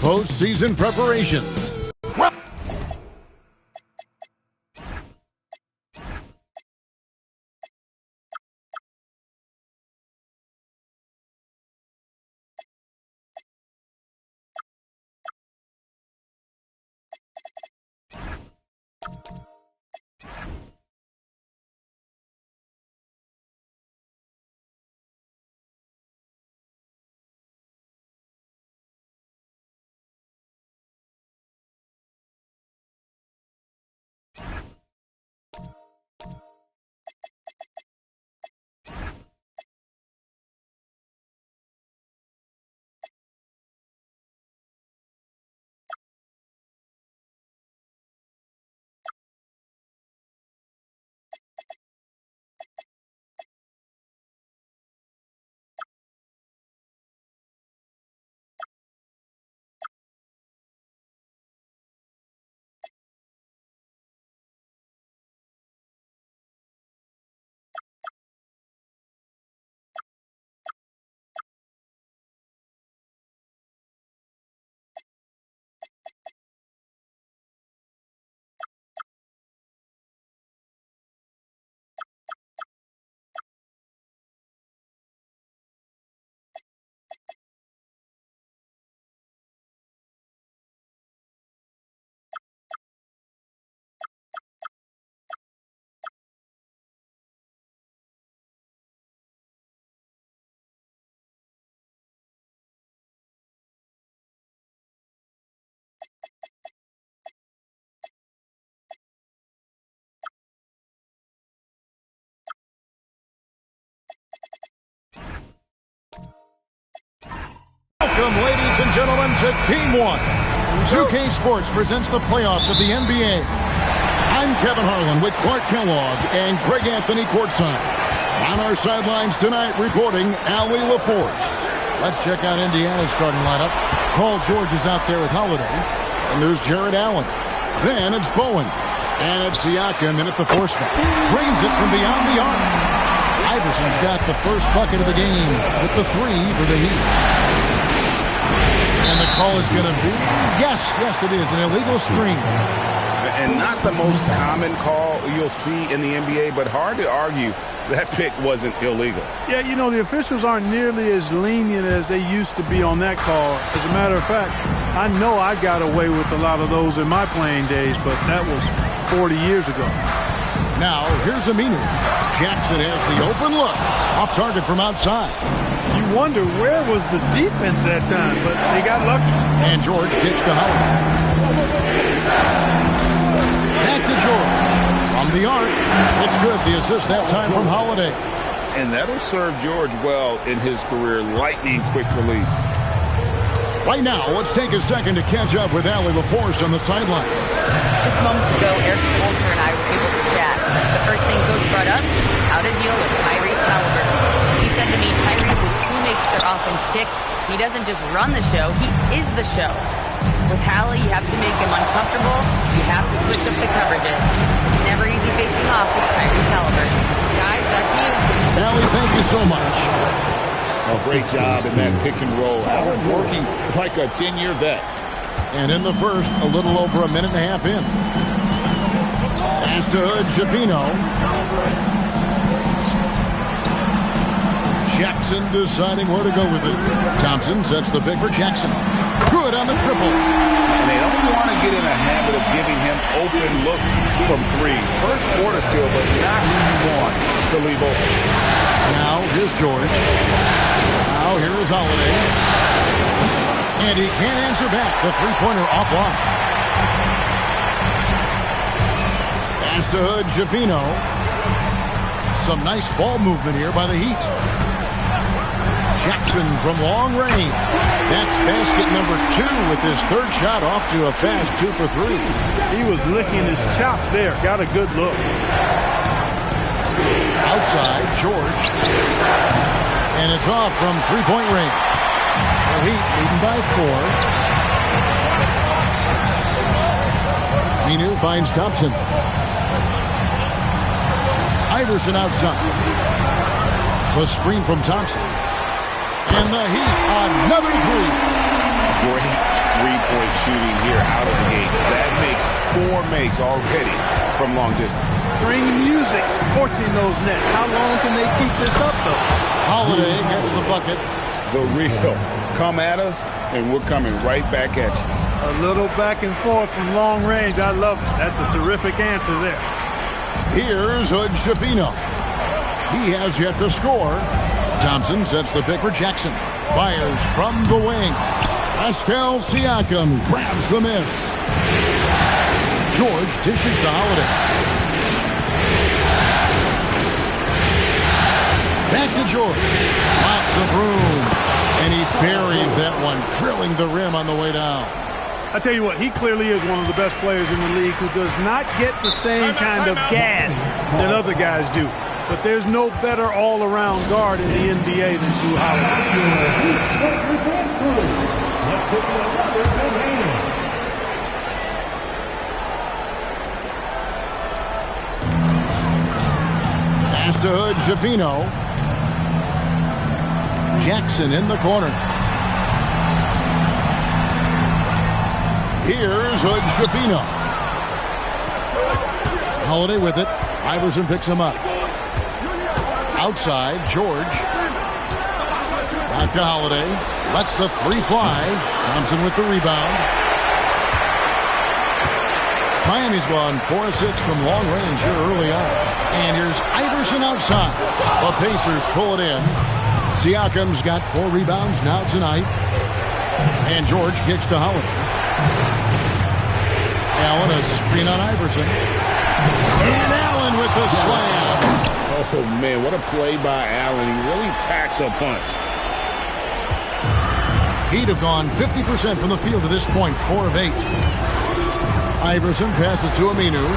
postseason preparations. Welcome, ladies and gentlemen, to Game 1. 2K Sports presents the playoffs of the NBA. I'm Kevin Harlan with Clark Kellogg and Greg Anthony courtside. On our sidelines tonight, reporting Allie LaForce. Let's check out Indiana's starting lineup. Paul George is out there with Holiday. And there's Jared Allen. Then it's Bowen. And it's Siakam in at the 4 spot. Drains it from beyond the arc. Iverson's got the first bucket of the game with the 3 for the Heat. And the call is going to be, yes, it is, an illegal screen. And not the most common call you'll see in the NBA, but hard to argue that pick wasn't illegal. Yeah, you know, the officials aren't nearly as lenient as they used to be on that call. As a matter of fact, I know I got away with a lot of those in my playing days, but that was 40 years ago. Now, here's Aminu. Jackson has the open look. Off target from outside. You wonder where was the defense that time, but they got lucky. And George gets to Holiday. Back to George. From the arc. It's good. The assist that time from Holiday. And that'll serve George well in his career. Lightning quick release. Right now, let's take a second to catch up with Allie LaForce on the sideline. Just moments ago, Eric Spoelstra and I were able to chat. The first thing Coach brought up, how to deal with Tyrese Halliburton. He said to me, Tyrese is who makes their offense tick. He doesn't just run the show, he is the show. With Hallie, you have to make him uncomfortable. You have to switch up the coverages. It's never easy facing off with Tyrese Halliburton. Guys, back to you. Allie, thank you so much. Great job in that pick and roll. Allen working like a 10-year vet. And in the first, a little over a minute and a half in. Pass to Hood, Shafino. Jackson deciding where to go with it. Thompson sets the pick for Jackson. Good on the triple. And they don't want to get in a habit of giving him open looks from 3. First quarter still, but not who you want to leave open. Now, here's George. Now, here is Holiday. And he can't answer back. The three-pointer offline. Pass to Hood, Shafino. Some nice ball movement here by the Heat. Jackson from long range. That's basket number 2 with his third shot off to a fast 2 for 3. He was licking his chops there. Got a good look. Outside, George. And it's off from three-point range. The Heat leading by 4. Minu finds Thompson. Iverson outside. The screen from Thompson. And the Heat, another 3. Great 4 makes already from long distance. Bring music scorching those nets. How long can they keep this up, though? Holiday gets the bucket. The real. Come at us, and we're coming right back at you. A little back and forth from long range. I love it. That's a terrific answer there. Here's Hood Schifino. He has yet to score. Thompson sets the pick for Jackson. Fires from the wing. Pascal Siakam grabs the miss. George dishes to Holiday. Back to George. Lots of room. And he buries that one, drilling the rim on the way down. I tell you what, he clearly is one of the best players in the league who does not get the same kind of gas that other guys do. But there's no better all-around guard in the NBA than Drew Holiday. Pass to Hood Schifino. Jackson in the corner. Here's Hood Schifino. Holiday with it. Iverson picks him up. Outside, George. Back to Holiday. Lets the 3 fly. Thompson with the rebound. Miami's won 4 of 6 from long range here early on. And here's Iverson outside. The Pacers pull it in. Siakam's got 4 rebounds now tonight. And George kicks to Holiday. Allen, a screen on Iverson. And Allen with the slam. Oh, man, what a play by Allen. He really packs a punch. He'd have gone 50% from the field to this point, 4 of 8. Iverson passes to Aminu.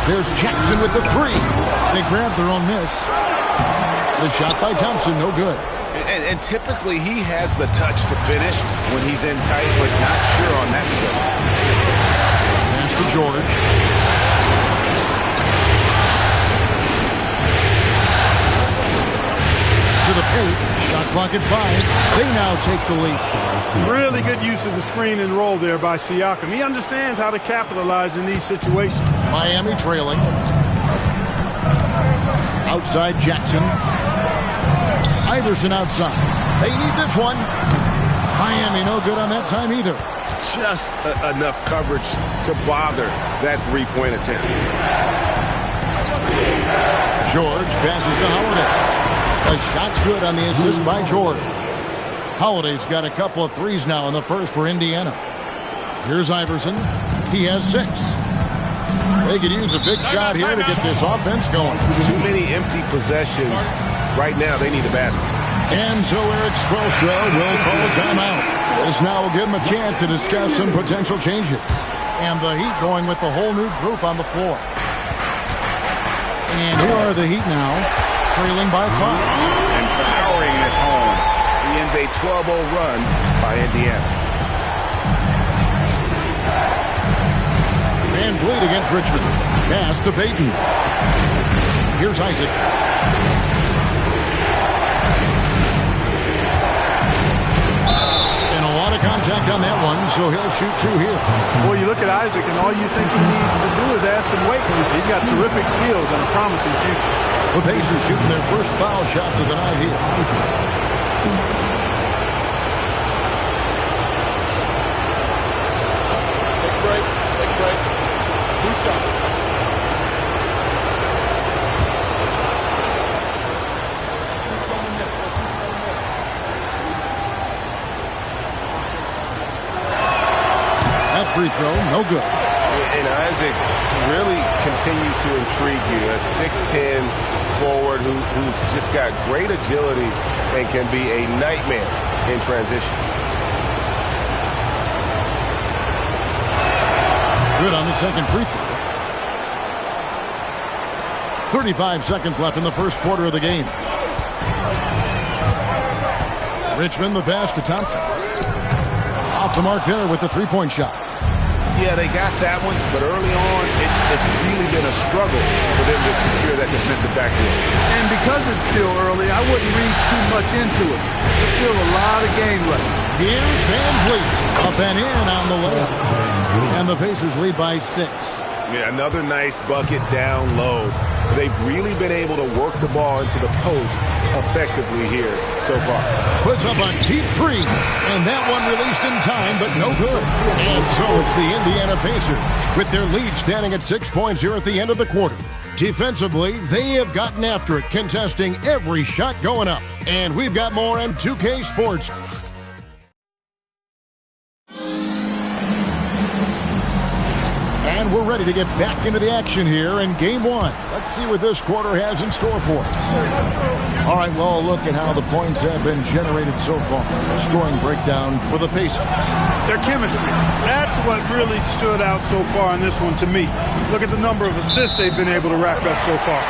There's Jackson with the 3. They grab their own miss. The shot by Thompson, no good. And typically he has the touch to finish when he's in tight, but not sure on that possession. Pass to George. To the paint. Shot clock at 5. They now take the lead. Really good use of the screen and roll there by Siakam. He understands how to capitalize in these situations. Miami trailing. Outside Jackson. Iverson outside. They need this one. Miami no good on that time either. Just enough coverage to bother that 3-point attempt. George passes to Holiday. The shot's good on the assist by George. Holiday's got a couple of 3s now in the first for Indiana. Here's Iverson. He has 6. They could use a big shot here to get this offense going. Too many empty possessions. Right now, they need a basket. And so Eric Spoelstra will call a timeout. This now will give him a chance to discuss some potential changes. And the Heat going with the whole new group on the floor. And here are the Heat now, trailing by 5. And powering it home. He ends a 12-0 run by Indiana. Van Vliet against Richmond. Pass to Payton. Here's Isaac. And a lot of contact on that one, so he'll shoot 2 here. Well, you look at Isaac, and all you think he needs to do is add some weight. He's got terrific skills and a promising future. The Pacers shooting their first foul shots of the night here. Take a break. 2 shots. That free throw, no good. And Isaac really continues to intrigue you. A 6'10 forward who's just got great agility and can be a nightmare in transition. Good on the second free throw. 35 seconds left in the first quarter of the game. Richmond the pass to Thompson. Off the mark there with the 3-point shot. Yeah, they got that one, but early on, it's really been a struggle for them to secure that defensive backfield. And because it's still early, I wouldn't read too much into it. There's still a lot of game left. Here's Van Vliet. Up and in on the layup. And the Pacers lead by 6. Yeah, another nice bucket down low. They've really been able to work the ball into the post effectively here so far. Puts up a deep three, and that one released in time, but no good. And so it's the Indiana Pacers with their lead standing at 6 points here at the end of the quarter. Defensively, they have gotten after it, contesting every shot going up. And we've got more on 2K Sports. And we're ready to get back into the action here in Game 1. Let's see what this quarter has in store for us. All right, well, look at how the points have been generated so far. Scoring breakdown for the Pacers. Their chemistry. That's what really stood out so far in this one to me. Look at the number of assists they've been able to rack up so far.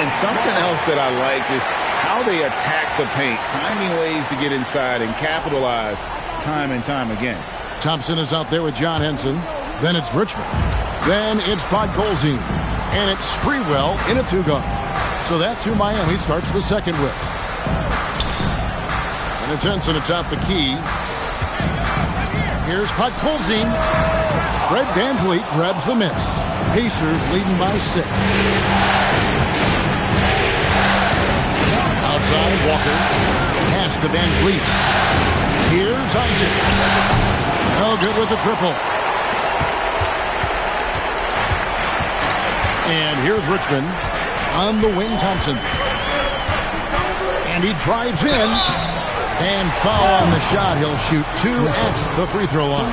And something else that I like is how they attack the paint, finding ways to get inside and capitalize time and time again. Thompson is out there with John Henson. Then it's Richmond. Then it's Podkolzin. And it's Sprewell in a 2-guard. So that's who Miami starts the second with. And it's Henson atop the key. Here's Podkolzin. Fred VanVleet grabs the miss. Pacers leading by 6. Outside, Walker. Pass to VanVleet. Here's Isaac. No good with the triple. And here's Richmond on the wing, Thompson. And he drives in. And foul on the shot. He'll shoot 2 at the free throw line.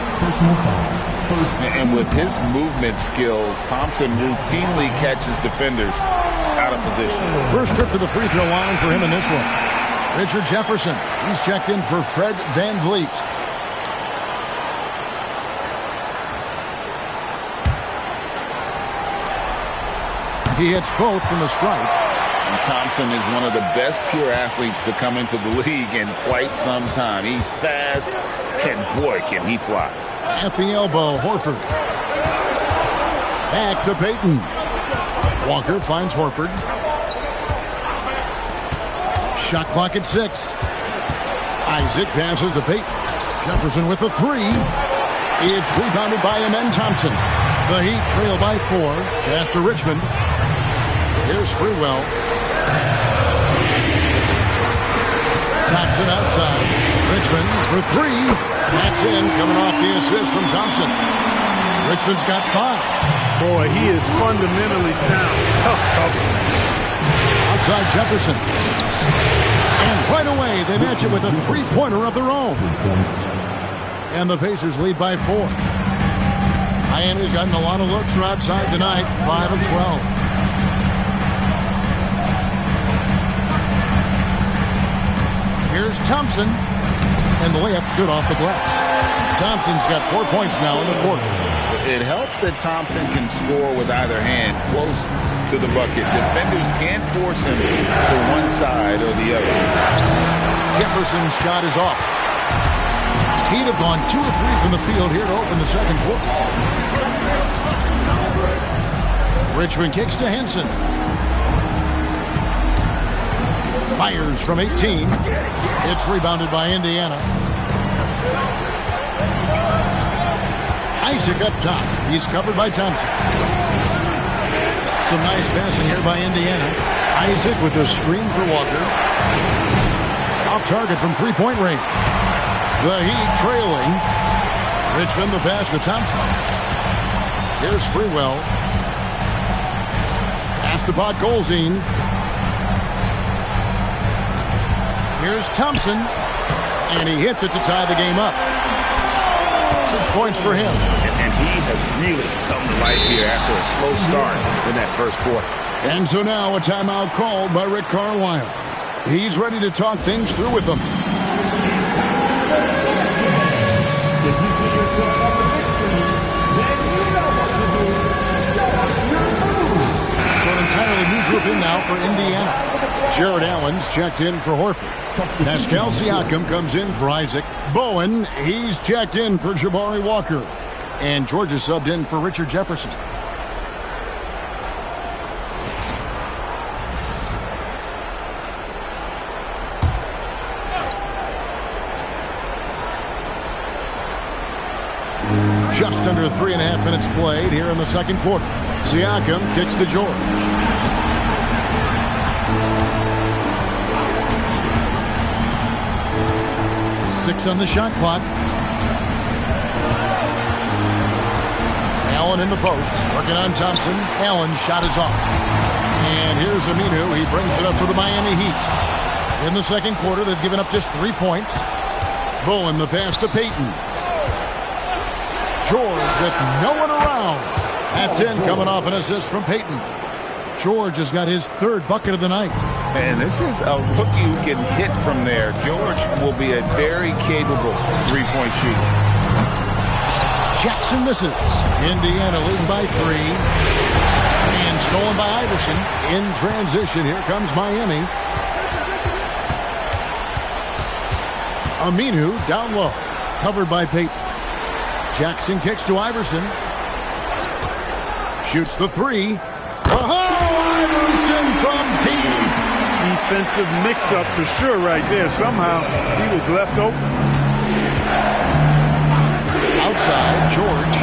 And with his movement skills, Thompson routinely catches defenders out of position. First trip to the free throw line for him in this one. Richard Jefferson. He's checked in for Fred VanVleet. He hits both from the stripe. And Thompson is one of the best pure athletes to come into the league in quite some time. He's fast, and boy, can he fly. At the elbow, Horford. Back to Payton. Walker finds Horford. Shot clock at 6. Isaac passes to Payton. Jefferson with the 3. It's rebounded by Amen Thompson. The Heat trail by 4. Pass to Richmond. Here's Sprewell. Thompson outside. Richmond for 3. That's in, coming off the assist from Thompson. Richmond's got 5. Boy, he is fundamentally sound. Tough cover. Outside Jefferson. And right away, they match it with a 3-pointer of their own. And the Pacers lead by 4. Miami's gotten a lot of looks from outside tonight. 5 of 12. Here's Thompson. And the layup's good off the glass. Thompson's got 4 points now in the quarter. It helps that Thompson can score with either hand close to the bucket. Defenders can't force him to one side or the other. Jefferson's shot is off. He'd have gone 2 or 3 from the field here to open the second quarter. Richmond kicks to Henson. Fires from 18. It's rebounded by Indiana. Isaac up top. He's covered by Thompson. Some nice passing here by Indiana. Isaac with the screen for Walker. Off target from 3-point range. The Heat trailing. Richmond the pass to Thompson. Here's Sprewell. Pass to Podkolzin. Here's Thompson. And he hits it to tie the game up. 6 points for him. And he has really come to life here after a slow start in that first quarter. And so now a timeout called by Rick Carlisle. He's ready to talk things through with them. So an entirely new group in now for Indiana. Jared Allen's checked in for Horford. Pascal Siakam comes in for Isaac. Bowen, he's checked in for Jabari Walker. And Georgia subbed in for Richard Jefferson. Just under 3.5 minutes played here in the second quarter. Siakam kicks to George. Six on the shot clock. Allen in the post, working on Thompson. Allen's shot is off. And here's Aminu. He brings it up for the Miami Heat. In the second quarter, they've given up just 3 points. Bowen the pass to Payton. George with no one around. That's in, coming off an assist from Payton. George has got his third bucket of the night. And this is a rookie who can hit from there. George will be a very capable three-point shooter. Jackson misses. Indiana leading by 3. And stolen by Iverson. In transition, here comes Miami. Aminu down low. Covered by Payton. Jackson kicks to Iverson. Shoots the 3. Iverson from deep. Defensive mix-up for sure right there. Somehow he was left open. Outside, George.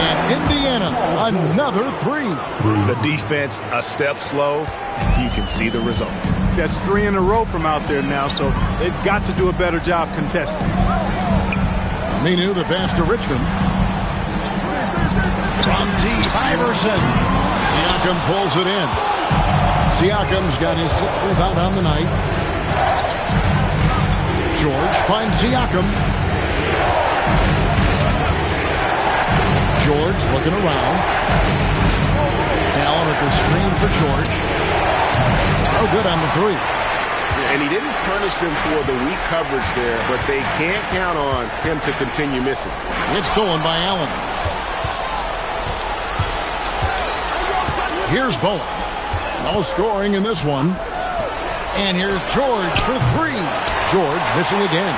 And Indiana, another 3. The defense a step slow. You can see the result. That's 3 in a row from out there now, so they've got to do a better job contesting. Aminu, the pass to Richmond. From deep, Iverson. Siakam pulls it in. Siakam's got his 6th rebound on the night. George finds Siakam. George looking around. Allen at the screen for George. No good on the 3. And he didn't punish them for the weak coverage there, but they can't count on him to continue missing. It's stolen by Allen. Here's Bowen. No scoring in this one. And here's George for 3. George missing again.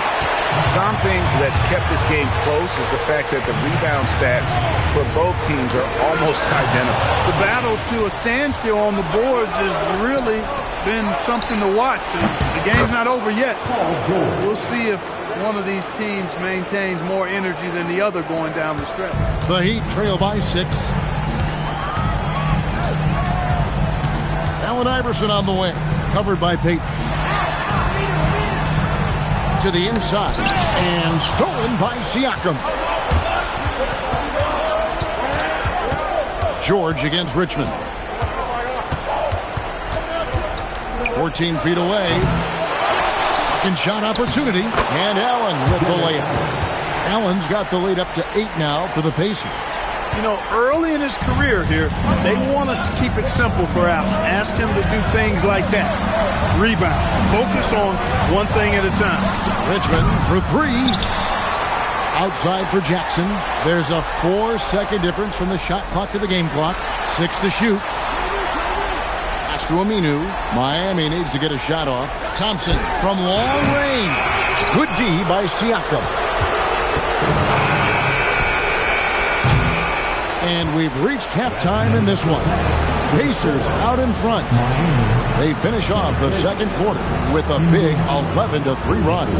Something that's kept this game close is the fact that the rebound stats for both teams are almost identical. The battle to a standstill on the boards has really been something to watch. And the game's not over yet. We'll see if one of these teams maintains more energy than the other going down the stretch. The Heat trail by 6. Allen Iverson on the wing, covered by Payton. To the inside, and stolen by Siakam. George against Richmond. 14 feet away. Second shot opportunity, and Allen with the layup. Allen's got the lead up to 8 now for the Pacers. You know, early in his career here, they want to keep it simple for Allen. Ask him to do things like that. Rebound. Focus on one thing at a time. Richmond for 3. Outside for Jackson. There's a 4-second difference from the shot clock to the game clock. 6 to shoot. Pass to Aminu. Miami needs to get a shot off. Thompson from long range. Good D by Siakam. And we've reached halftime in this one. Pacers out in front. They finish off the second quarter with a big 11-3 run.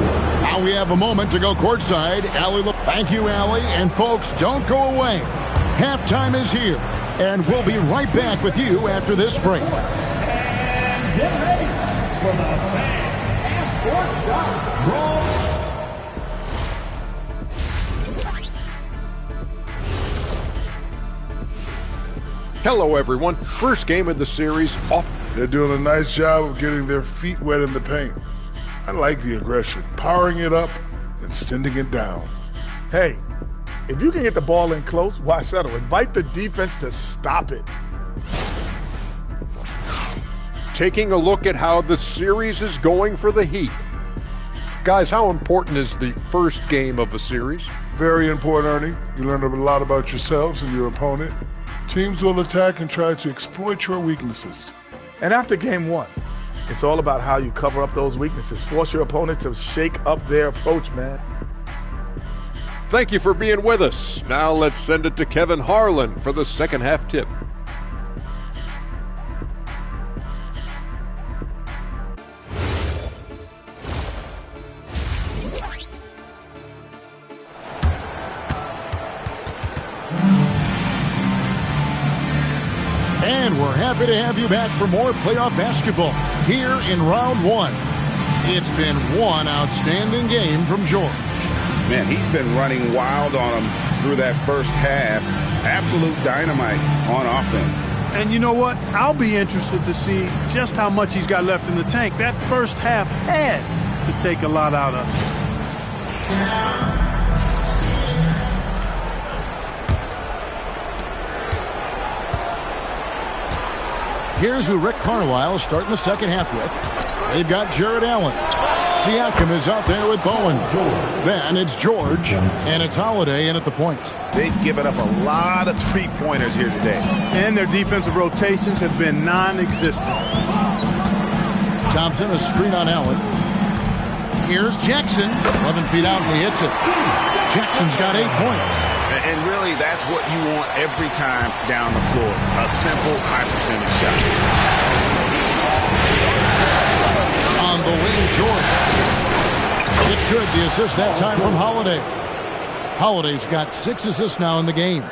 Now we have a moment to go courtside. Allie, thank you, Allie. And folks, don't go away. Halftime is here, and we'll be right back with you after this break. And get ready for the fan and sports shot draw. Hello, everyone. First game of the series off. They're doing a nice job of getting their feet wet in the paint. I like the aggression, powering it up and sending it down. Hey, if you can get the ball in close, why settle? Invite the defense to stop it. Taking a look at how the series is going for the Heat. Guys, how important is the first game of a series? Very important, Ernie. You learn a lot about yourselves and your opponent. Teams will attack and try to exploit your weaknesses. And after game 1, it's all about how you cover up those weaknesses. Force your opponent to shake up their approach, man. Thank you for being with us. Now let's send it to Kevin Harlan for the second half tip. And we're happy to have you back for more playoff basketball here in round one. It's been one outstanding game from George. Man, he's been running wild on him through that first half. Absolute dynamite on offense. And you know what? I'll be interested to see just how much he's got left in the tank. That first half had to take a lot out of him. Here's who Rick Carlisle starting the second half with. They've got Jared Allen. Siakam is out there with Bowen. Then it's George, and it's Holiday in at the point. They've given up a lot of three-pointers here today. And their defensive rotations have been non-existent. Thompson, a screen on Allen. Here's Jackson. 11 feet out, and he hits it. Jackson's got 8 points. And really, that's what you want every time down the floor. A simple, high-percentage shot. On the wing, George. It's good. The assist that time from Holiday. Holiday's got 6 assists now in the game.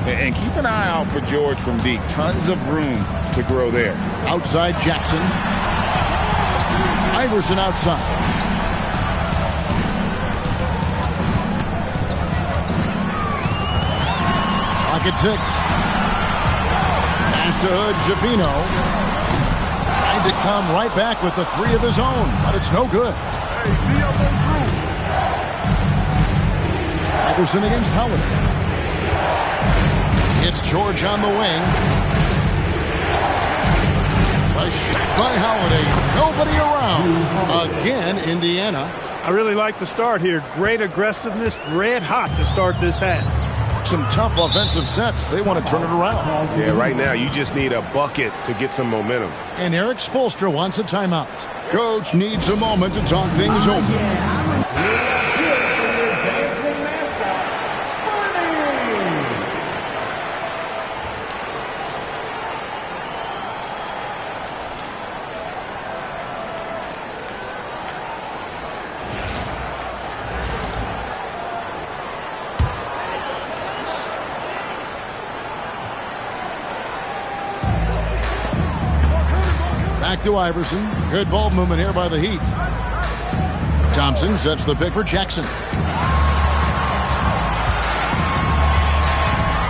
And keep an eye out for George from deep. Tons of room to grow there. Outside Jackson. Iverson outside. Clock at 6. Pass to Hood, Jafino. Tried to come right back with the 3 of his own, but it's no good. Iverson against Holiday. It's George on the wing. A shot by Holiday. Nobody around. Again, Indiana. I really like the start here. Great aggressiveness, red hot to start this half. Some tough offensive sets. They want to turn it around. Yeah, right now you just need a bucket to get some momentum. And Eric Spoelstra wants a timeout. Coach needs a moment to talk things over. Back to Iverson. Good ball movement here by the Heat. Thompson sets the pick for Jackson.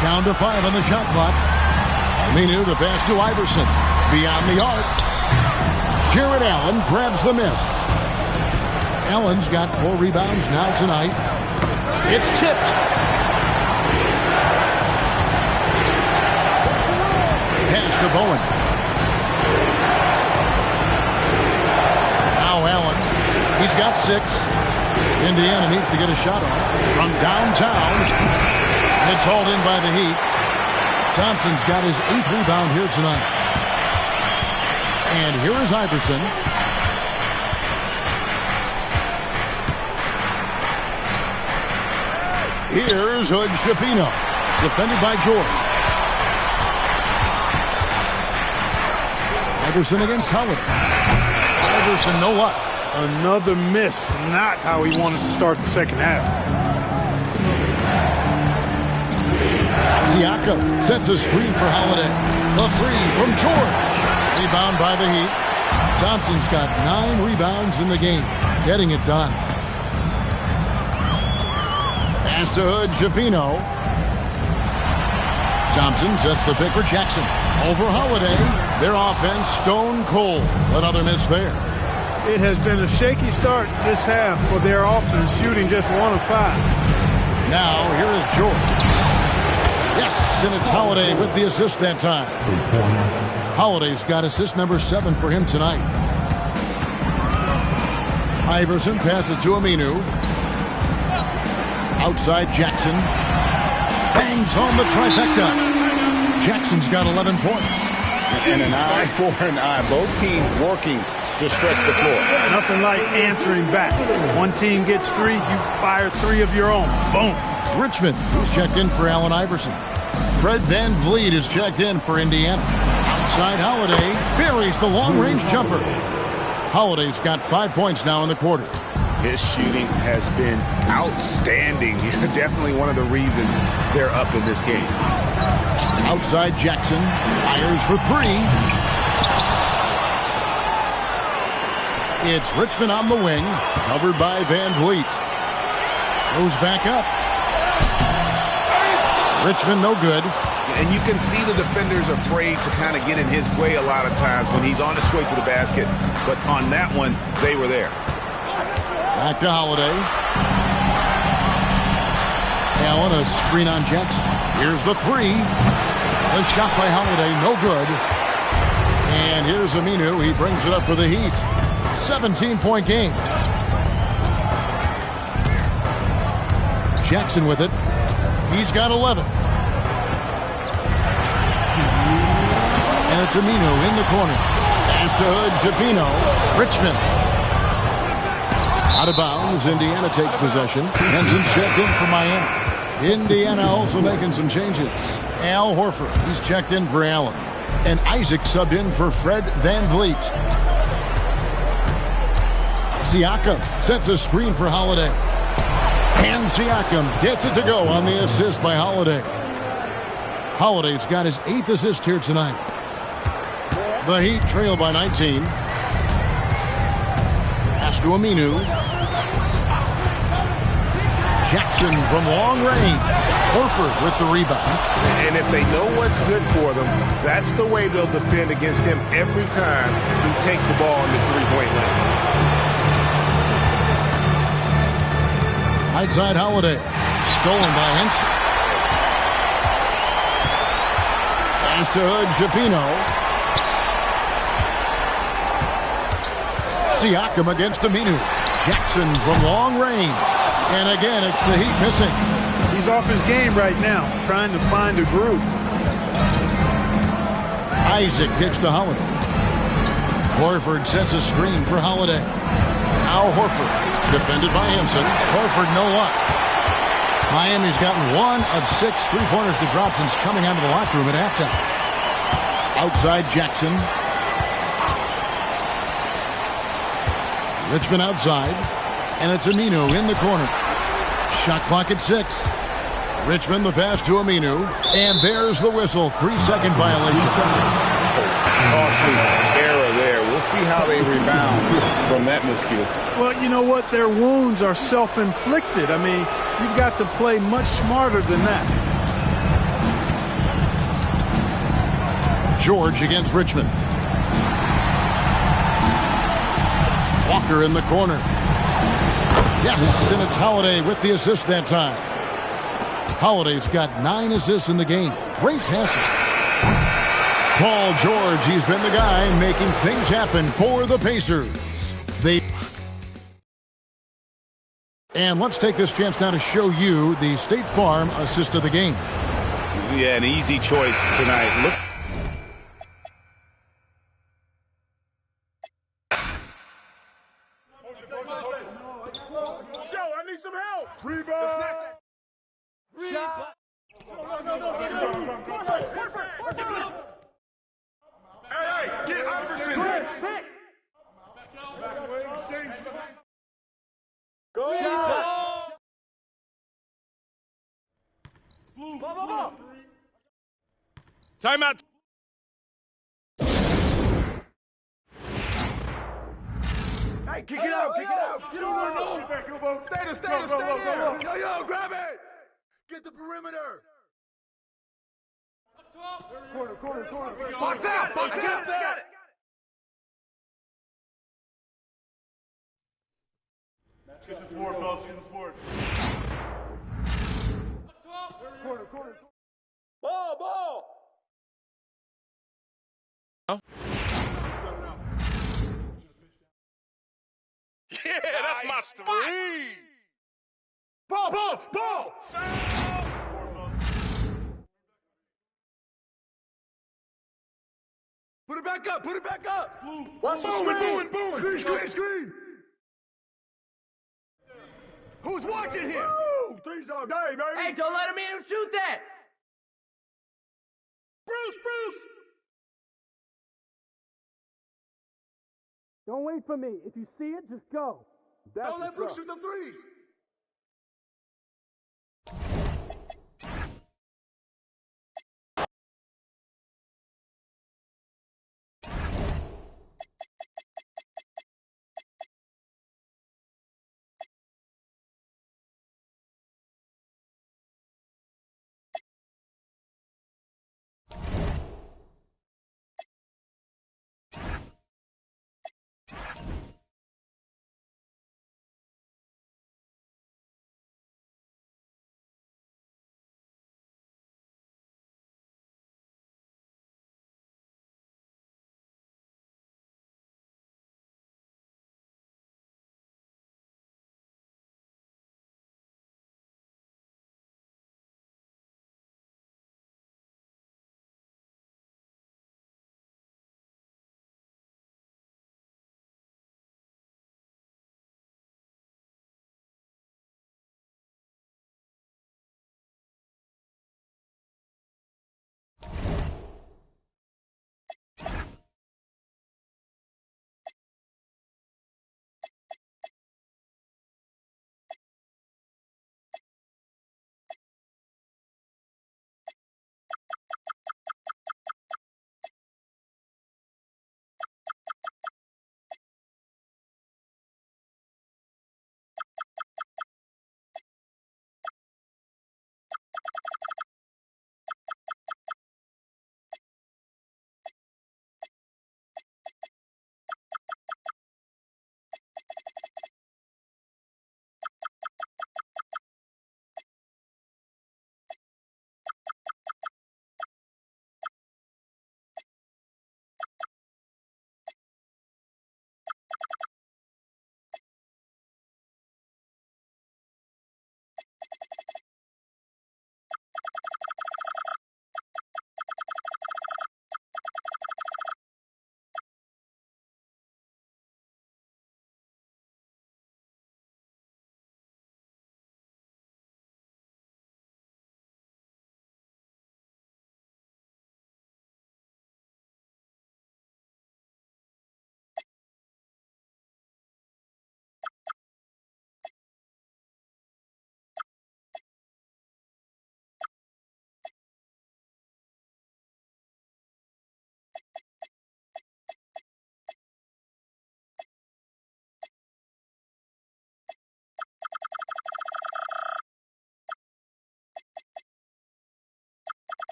Down to 5 on the shot clock. Aminu, the pass to Iverson. Beyond the arc. Jared Allen grabs the miss. Allen's got 4 rebounds now tonight. It's tipped. Pass to Bowen. Allen. He's got 6. Indiana needs to get a shot off from downtown. It's hauled in by the Heat. Thompson's got his 8th rebound here tonight. And here is Iverson. Here's Hood Shafino. Defended by George. Iverson against Holiday. Iverson, no luck. Another miss. Not how he wanted to start the second half. Siakam sets a screen for Holiday. The 3 from George. Rebound by the Heat. Thompson's got 9 rebounds in the game. Getting it done. Pass to Hood, Jafino. Thompson sets the pick for Jackson. Over Holiday. Their offense stone cold. Another miss there. It has been a shaky start this half for their offense, shooting just 1 of 5. Now, here is George. Yes, and it's Holiday with the assist that time. Holiday's got assist number 7 for him tonight. Iverson passes to Aminu. Outside Jackson. Bangs home the trifecta. Jackson's got 11 points. And an eye for an eye. Both teams working to stretch the floor. Nothing like answering back. One team gets 3, you fire 3 of your own. Boom. Richmond is checked in for Allen Iverson. Fred Van Vliet is checked in for Indiana. Outside Holiday buries the long-range jumper. Holiday's got 5 points now in the quarter. His shooting has been outstanding. Definitely one of the reasons they're up in this game. Outside Jackson fires for three. It's Richmond on the wing, covered by Van Vliet. Goes back up. Richmond no good. And you can see the defenders afraid to kind of get in his way a lot of times when he's on his way to the basket. But on that one, they were there. Back to Holiday. Allen, a screen on Jackson. Here's the three. The shot by Holiday, no good. And here's Aminu. He brings it up for the Heat. 17-point game. Jackson with it. He's got 11. And it's Aminu in the corner. Pass to Hood, Shafino. Richmond. Out of bounds. Indiana takes possession. Henson checked in for Miami. Indiana also making some changes. Al Horford, he's checked in for Allen. And Isaac subbed in for Fred Van Vliet. Siakam sets a screen for Holiday. And Siakam gets it to go on the assist by Holiday. Holiday's got his 8th assist here tonight. The Heat trail by 19. Pass to Aminu. Jackson from long range. Horford with the rebound. And if they know what's good for them, that's the way they'll defend against him every time he takes the ball in the three-point line. Right side Holiday. Stolen by Henson. Pass to Hood, Shafino. Siakam against Aminu. Jackson from long range. And again, it's the Heat missing. He's off his game right now, trying to find a groove. Isaac gets to Holiday. Horford sets a screen for Holiday. Now Horford. Defended by Henson. Horford no luck. Miami's gotten 1 of 6 three-pointers to drop since coming out of the locker room at halftime. Outside Jackson. Richmond outside. And it's Aminu in the corner. Shot clock at 6. Richmond the pass to Aminu. And there's the whistle. 3-second violation. Costly error there. We'll see how they rebound from that miscue. Well, you know what? Their wounds are self-inflicted. I mean, you've got to play much smarter than that. George against Richmond. Walker in the corner. Yes, and it's Holiday with the assist that time. Holiday's got 9 assists in the game. Great passing. Paul George, he's been the guy making things happen for the Pacers. And let's take this chance now to show you the State Farm assist of the game. Yeah, an easy choice tonight. Look. Yo, I need some help. Rebound. Hey, get Iverson. Go. Timeout. Hey, kick it out, kick it out. Get on. Stay there. Yo, grab it. Get the perimeter. Corner. Box out. Got it. Get this board, fellas. Get this board. Corner. Ball. Yeah, that's my spot. Ball. Put it back up. Watch the screen. Screen. Who's watching here? Woo! 3's all day, baby. Hey, don't let him in and shoot that. Bruce. Don't wait for me. If you see it, just go. Don't let Brooks shoot the threes.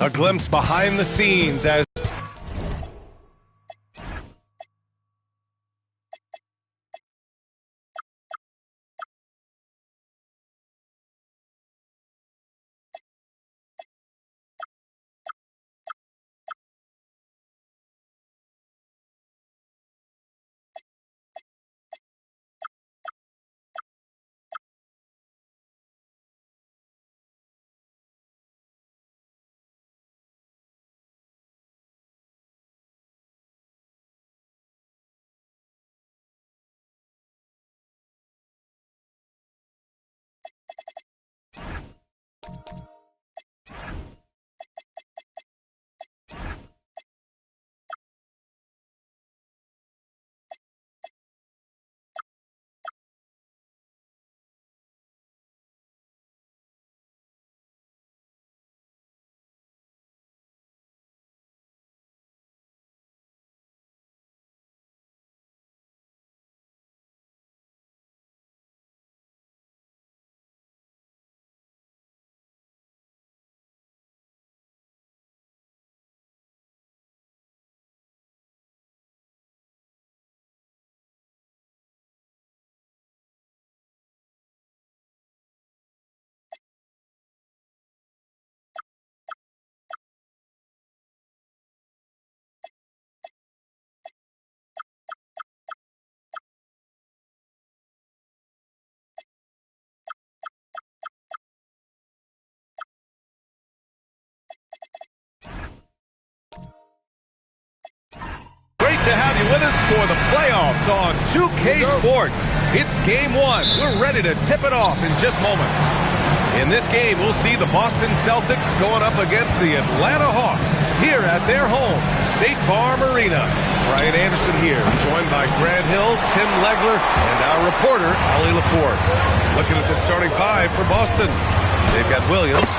A glimpse behind the scenes as to have you with us for the playoffs on 2K Sports. It's game one. We're ready to tip it off in just moments. In this game, we'll see the Boston Celtics going up against the Atlanta Hawks here at their home, State Farm Arena. Brian Anderson here, joined by Grant Hill, Tim Legler, and our reporter, Ali LaForce. Looking at the starting five for Boston. They've got Williams,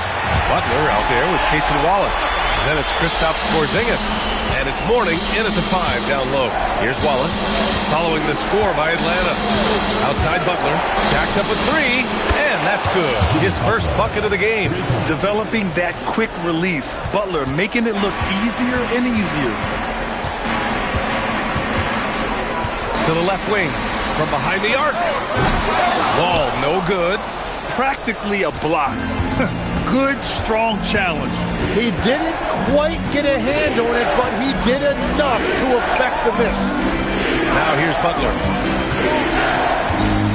Butler out there with Cason Wallace. Then it's Kristaps Porzingis. And it's Mourning in at the 5 down low. Here's Wallace following the score by Atlanta. Outside Butler. Jacks up a 3. And that's good. His first bucket of the game. Developing that quick release. Butler making it look easier and easier. To the left wing. From behind the arc. Wall no good. Practically a block. Good, strong challenge. He didn't quite get a hand on it, but he did enough to affect the miss. Now here's Butler.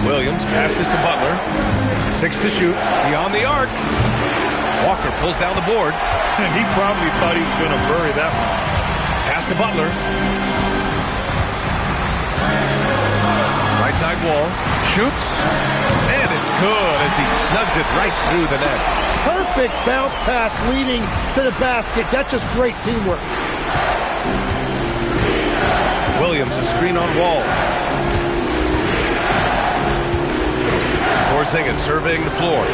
Williams passes to Butler. 6 to shoot. Beyond the arc. Walker pulls down the board. And he probably thought he was going to bury that one. Pass to Butler. Right side wall. Shoots. And it's good as he snugs it right through the net. Perfect bounce pass leading to the basket. That's just great teamwork. Williams, a screen on Wall. Porzingis surveying the floor.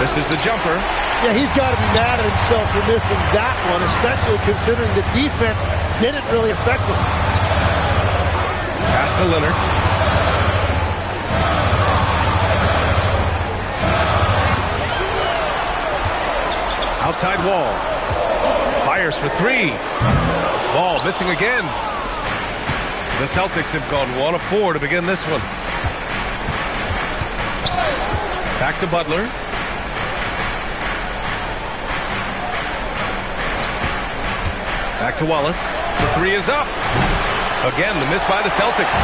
This is the jumper. Yeah, he's got to be mad at himself for missing that one, especially considering the defense didn't really affect him. Pass to Leonard. Outside Wall. Fires for 3. Ball missing again. The Celtics have gone 1 of 4 to begin this one. Back to Butler. Back to Wallace. The 3 is up. Again, the miss by the Celtics.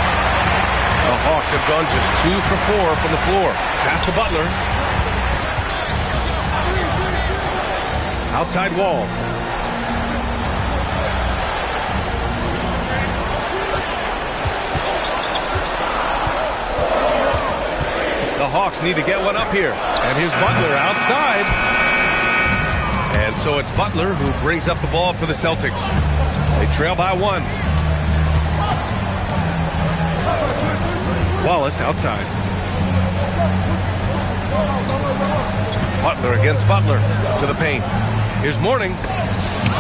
The Hawks have gone just 2 for 4 from the floor. Pass to Butler. Outside Wall. The Hawks need to get one up here. And here's Butler outside. And so it's Butler who brings up the ball for the Celtics. They trail by 1. Wallace outside. Butler against Butler to the paint. Here's Mourning.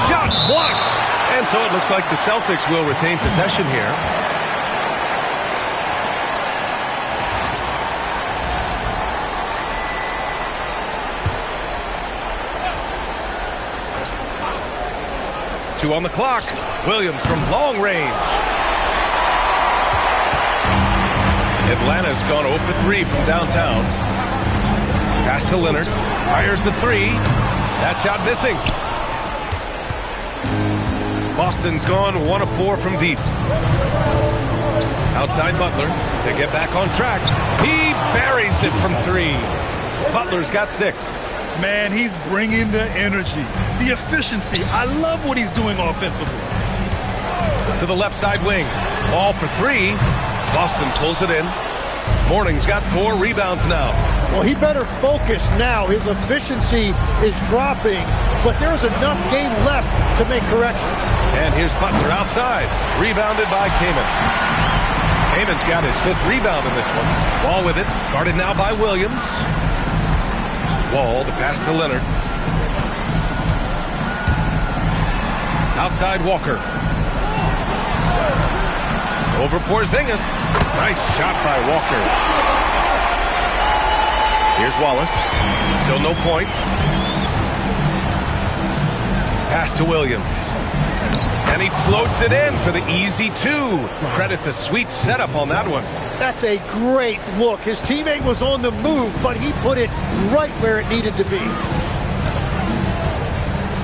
Shot blocked. And so it looks like the Celtics will retain possession here. Two on the clock. Williams from long range. Atlanta's gone 0 for 3 from downtown. Pass to Leonard. Fires the 3. That shot missing. Boston's gone 1 of 4 from deep. Outside Butler to get back on track. He buries it from 3. Butler's got 6. Man, he's bringing the energy, the efficiency. I love what he's doing offensively. To the left side wing. Ball for 3. Boston pulls it in. Mourning's got 4 rebounds now. Well, he better focus now. His efficiency is dropping, but there's enough game left to make corrections. And here's Butler outside. Rebounded by Kaman. Kaman's got his 5th rebound in this one. Ball with it. Guarded now by Williams. Wall, the pass to Leonard. Outside Walker. Over Porzingis. Nice shot by Walker. Here's Wallace. Still no points. Pass to Williams. And he floats it in for the easy 2. Credit the sweet setup on that one. That's a great look. His teammate was on the move, but he put it right where it needed to be.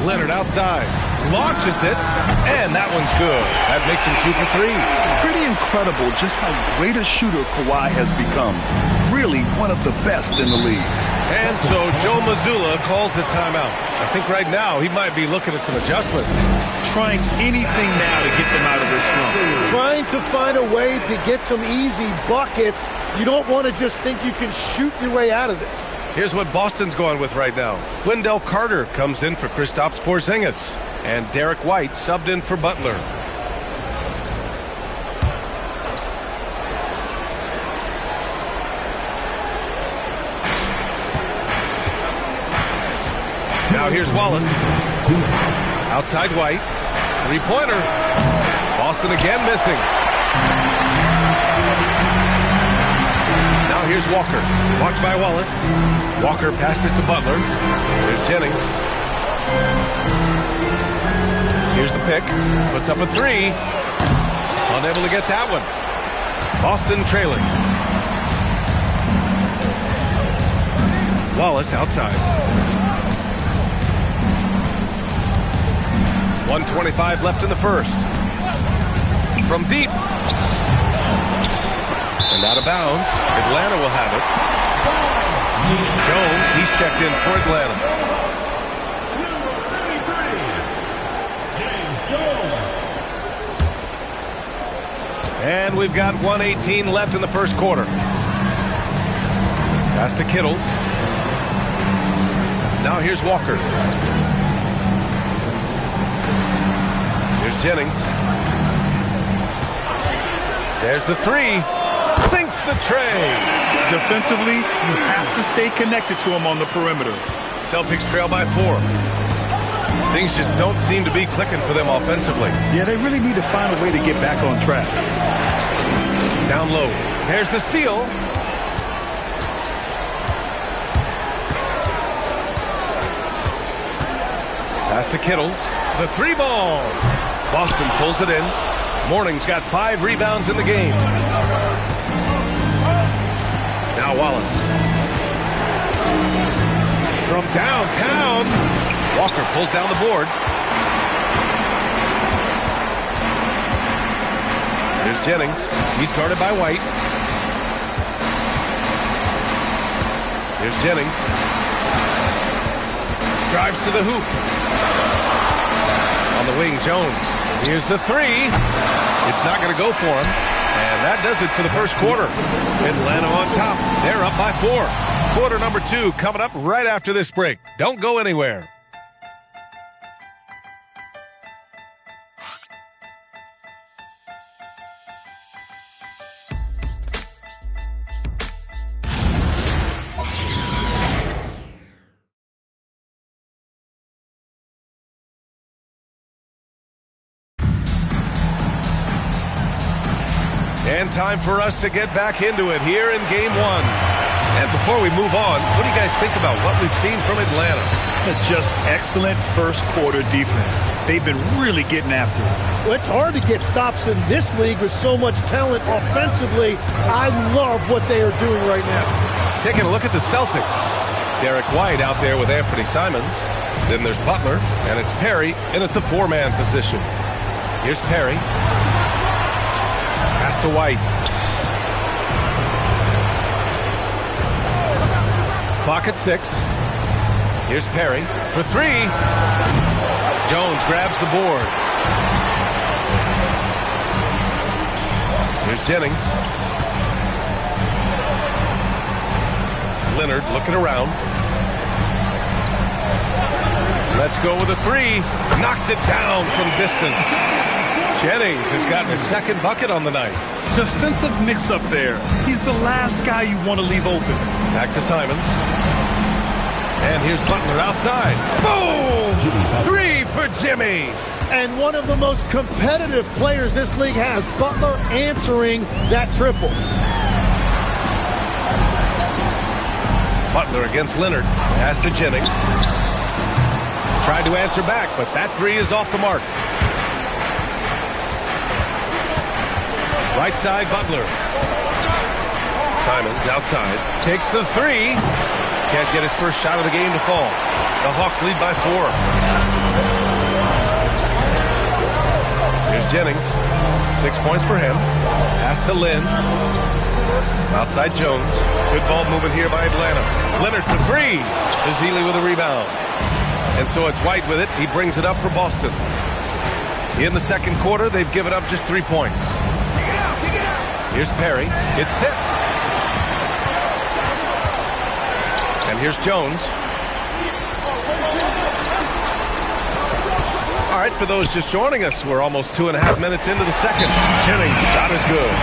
Leonard outside. Launches it. And that one's good. That makes him 2 for 3. Pretty incredible just how great a shooter Kawhi has become. Really one of the best in the league. And so Joe Mazzulla calls the timeout. I think right now he might be looking at some adjustments. trying anything now to get them out of this slump. Trying to find a way to get some easy buckets. You don't want to just think you can shoot your way out of this. Here's what Boston's going with right now. Wendell Carter comes in for Kristaps Porzingis. And Derek White subbed in for Butler. Now here's Wallace. Outside White. Three-pointer. Boston again missing. Now here's Walker. Blocked by Wallace. Walker passes to Butler. Here's Jennings. Here's the pick. Puts up a three. Unable to get that one. Boston trailing. Wallace outside. 1:25 left in the first. From deep. And out of bounds. Atlanta will have it. Jones, he's checked in for Atlanta. And we've got 1:18 left in the first quarter. Pass to Kittles. Now here's Walker. Here's Jennings. There's the three. Sinks the tray. Defensively, you have to stay connected to him on the perimeter. Celtics trail by 4. Things just don't seem to be clicking for them offensively. Yeah, they really need to find a way to get back on track. Down low. There's the steal. Pass to Kittles. The three ball. Boston pulls it in. Morning's got 5 rebounds in the game. Now Wallace. From downtown. Walker pulls down the board. Here's Jennings. He's guarded by White. Here's Jennings. Drives to the hoop. On the wing, Jones. Here's the three. It's not going to go for him. And that does it for the first quarter. Atlanta on top. They're up by 4. Quarter number 2 coming up right after this break. Don't go anywhere. And time for us to get back into it here in Game 1. And before we move on, what do you guys think about what we've seen from Atlanta? Just excellent first quarter defense. They've been really getting after it. Well, it's hard to get stops in this league with so much talent offensively. I love what they are doing right now. Taking a look at the Celtics. Derek White out there with Anthony Simons. Then there's Butler, and it's Perry in at the 4-man position. Here's Perry. Pass to White. Clock at 6. Here's Perry for 3. Jones grabs the board. Here's Jennings. Leonard looking around. Let's go with a 3. Knocks it down from distance. Jennings has gotten his second bucket on the night. Defensive mix-up there. He's the last guy you want to leave open. Back to Simons. And here's Butler outside. Boom! 3 for Jimmy. And one of the most competitive players this league has, Butler, answering that triple. Butler against Leonard. Pass to Jennings. Tried to answer back, but that 3 is off the mark. Right side, Butler. Simons outside. Takes the 3. Can't get his first shot of the game to fall. The Hawks lead by 4. Here's Jennings. 6 points for him. Pass to Lynn. Outside Jones. Good ball movement here by Atlanta. Leonard for 3. Bazili with a rebound. And so it's White with it. He brings it up for Boston. In the second quarter, they've given up just 3 points. Here's Perry. It's tipped. And here's Jones. All right, for those just joining us, we're almost 2.5 minutes into the second. Jennings' shot is good.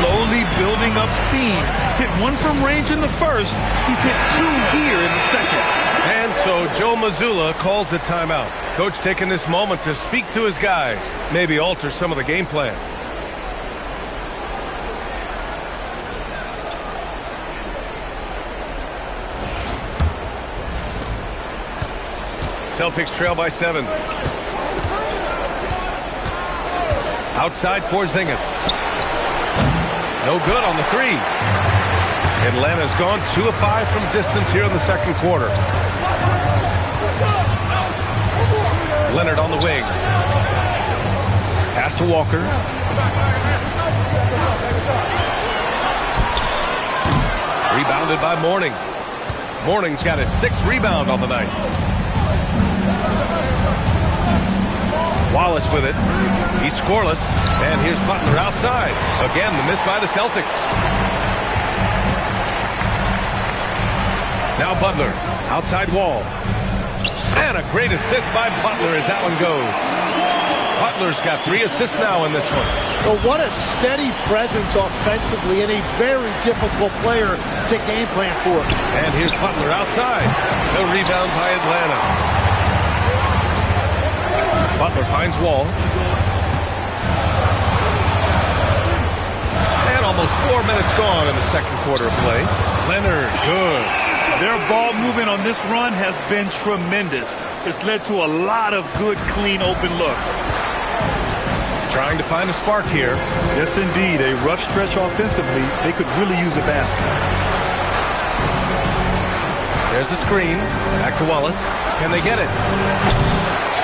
Slowly building up steam. Hit one from range in the first. He's hit 2 here in the second. And so Joe Mazzulla calls the timeout. Coach taking this moment to speak to his guys, maybe alter some of the game plan. Celtics trail by 7. Outside Porzingis. No good on the 3. Atlanta's gone 2 of 5 from distance here in the second quarter. Leonard on the wing. Pass to Walker. Rebounded by Mourning. Mourning's got his 6th rebound on the night. Wallace with it. He's scoreless. And here's Butler outside. Again, the miss by the Celtics. Now Butler. Outside wall. And a great assist by Butler as that one goes. Butler's got 3 assists now in this one. Well, what a steady presence offensively and a very difficult player to game plan for. And here's Butler outside. The rebound by Atlanta. Butler finds Wall. And almost 4 minutes gone in the second quarter of play. Leonard, good. Their ball movement on this run has been tremendous. It's led to a lot of good, clean, open looks. Trying to find a spark here. Yes, indeed. A rough stretch offensively. They could really use a basket. There's a screen. Back to Wallace. Can they get it?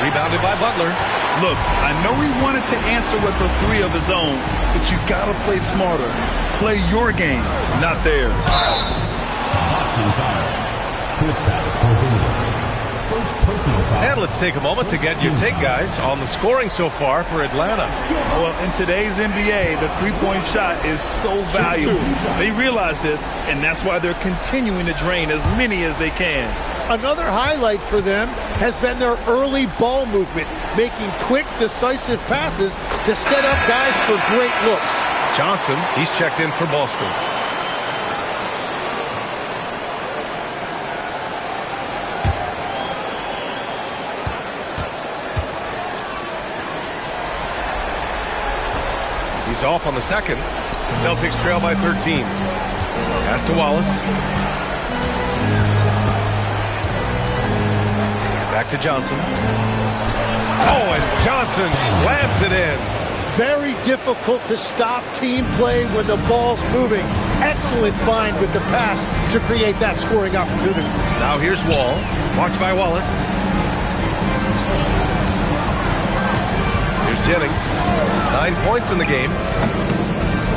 Rebounded by Butler. Look, I know he wanted to answer with a 3 of his own, but you gotta play smarter. Play your game, not theirs. And let's take a moment to get your take, guys, on the scoring so far for Atlanta. Well, in today's NBA, the three-point shot is so valuable. They realize this, and that's why they're continuing to drain as many as they can. Another highlight for them has been their early ball movement, making quick, decisive passes to set up guys for great looks. Johnson, he's checked in for Boston. He's off on the second. Celtics trail by 13. Pass to Wallace. Back to Johnson. Oh, and Johnson slams it in. Very difficult to stop team play when the ball's moving. Excellent find with the pass to create that scoring opportunity. Now here's Wall. Watched by Wallace. Here's Jennings. 9 points in the game.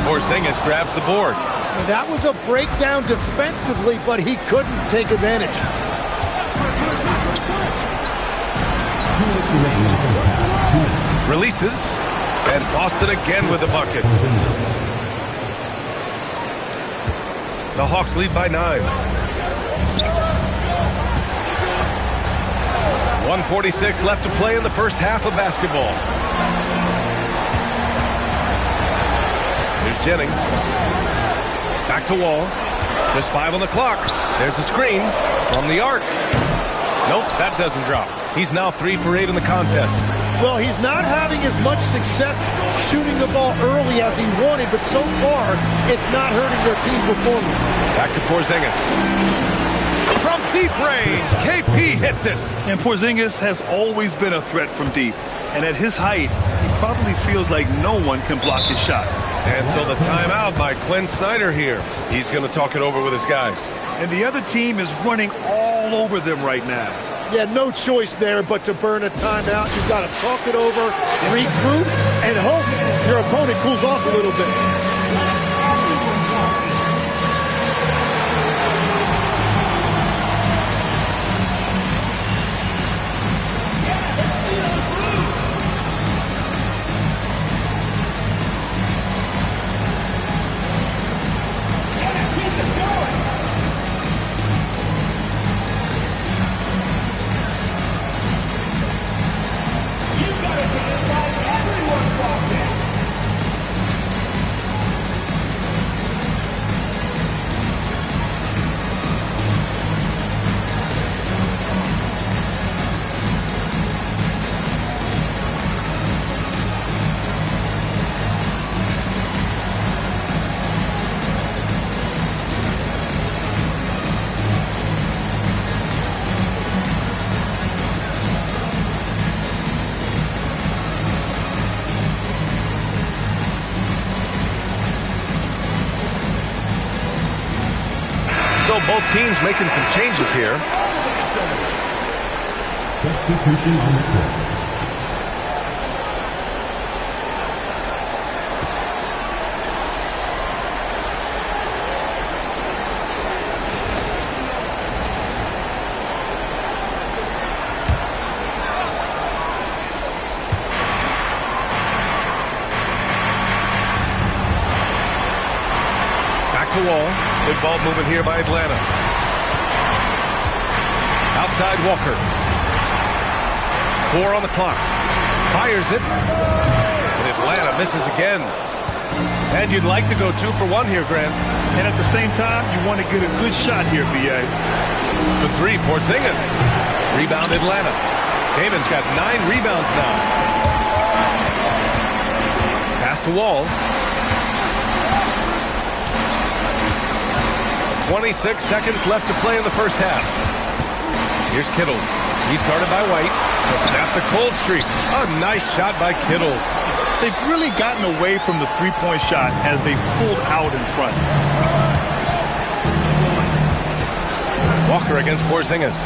Porzingis grabs the board. That was a breakdown defensively, but he couldn't take advantage. Releases. And Boston again with the bucket. The Hawks lead by 9. 1:46 left to play in the first half of basketball. Here's Jennings. Back to Wall. Just 5 on the clock. There's a screen from the arc. Nope, that doesn't drop. He's now 3 for 8 in the contest. Well, he's not having as much success shooting the ball early as he wanted, but so far, it's not hurting their team performance. Back to Porzingis. From deep range, KP hits it. And Porzingis has always been a threat from deep. And at his height, he probably feels like no one can block his shot. And so the timeout by Quinn Snyder here. He's going to talk it over with his guys. And the other team is running all over them right now. Yeah, no choice there but to burn a timeout. You've got to talk it over, regroup, and hope your opponent cools off a little bit. still both teams making some changes here. Substitution on the court. Wall. Good ball movement here by Atlanta. Outside Walker. 4 on the clock. Fires it. And Atlanta misses again. And you'd like to go 2 for 1 here, Grant. And at the same time, you want to get a good shot here, B.A. The 3, Porzingis. Rebound Atlanta. Damon's got 9 rebounds now. Pass to Wall. 26 seconds left to play in the first half. Here's Kittles. He's guarded by White. To snap the cold streak. A nice shot by Kittles. They've really gotten away from the three-point shot as they pulled out in front. Walker against Porzingis.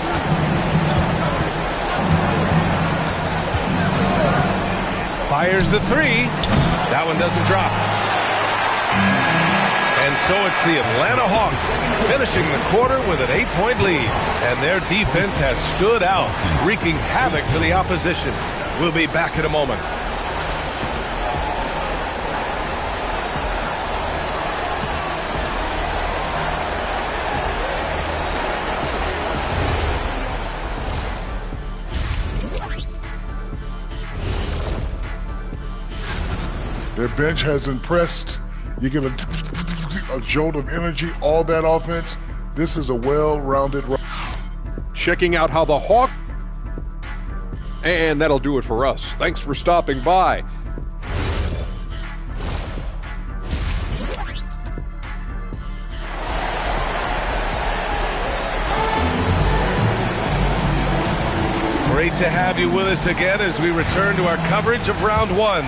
Fires the 3. That one doesn't drop. And so it's the Atlanta Hawks finishing the quarter with an 8-point lead. And their defense has stood out, wreaking havoc for the opposition. We'll be back in a moment. Their bench has impressed. You get a jolt of energy, all that offense. This is a well-rounded. Checking out how the Hawks. And that'll do it for us. Thanks for stopping by. Great to have you with us again as we return to our coverage of round 1.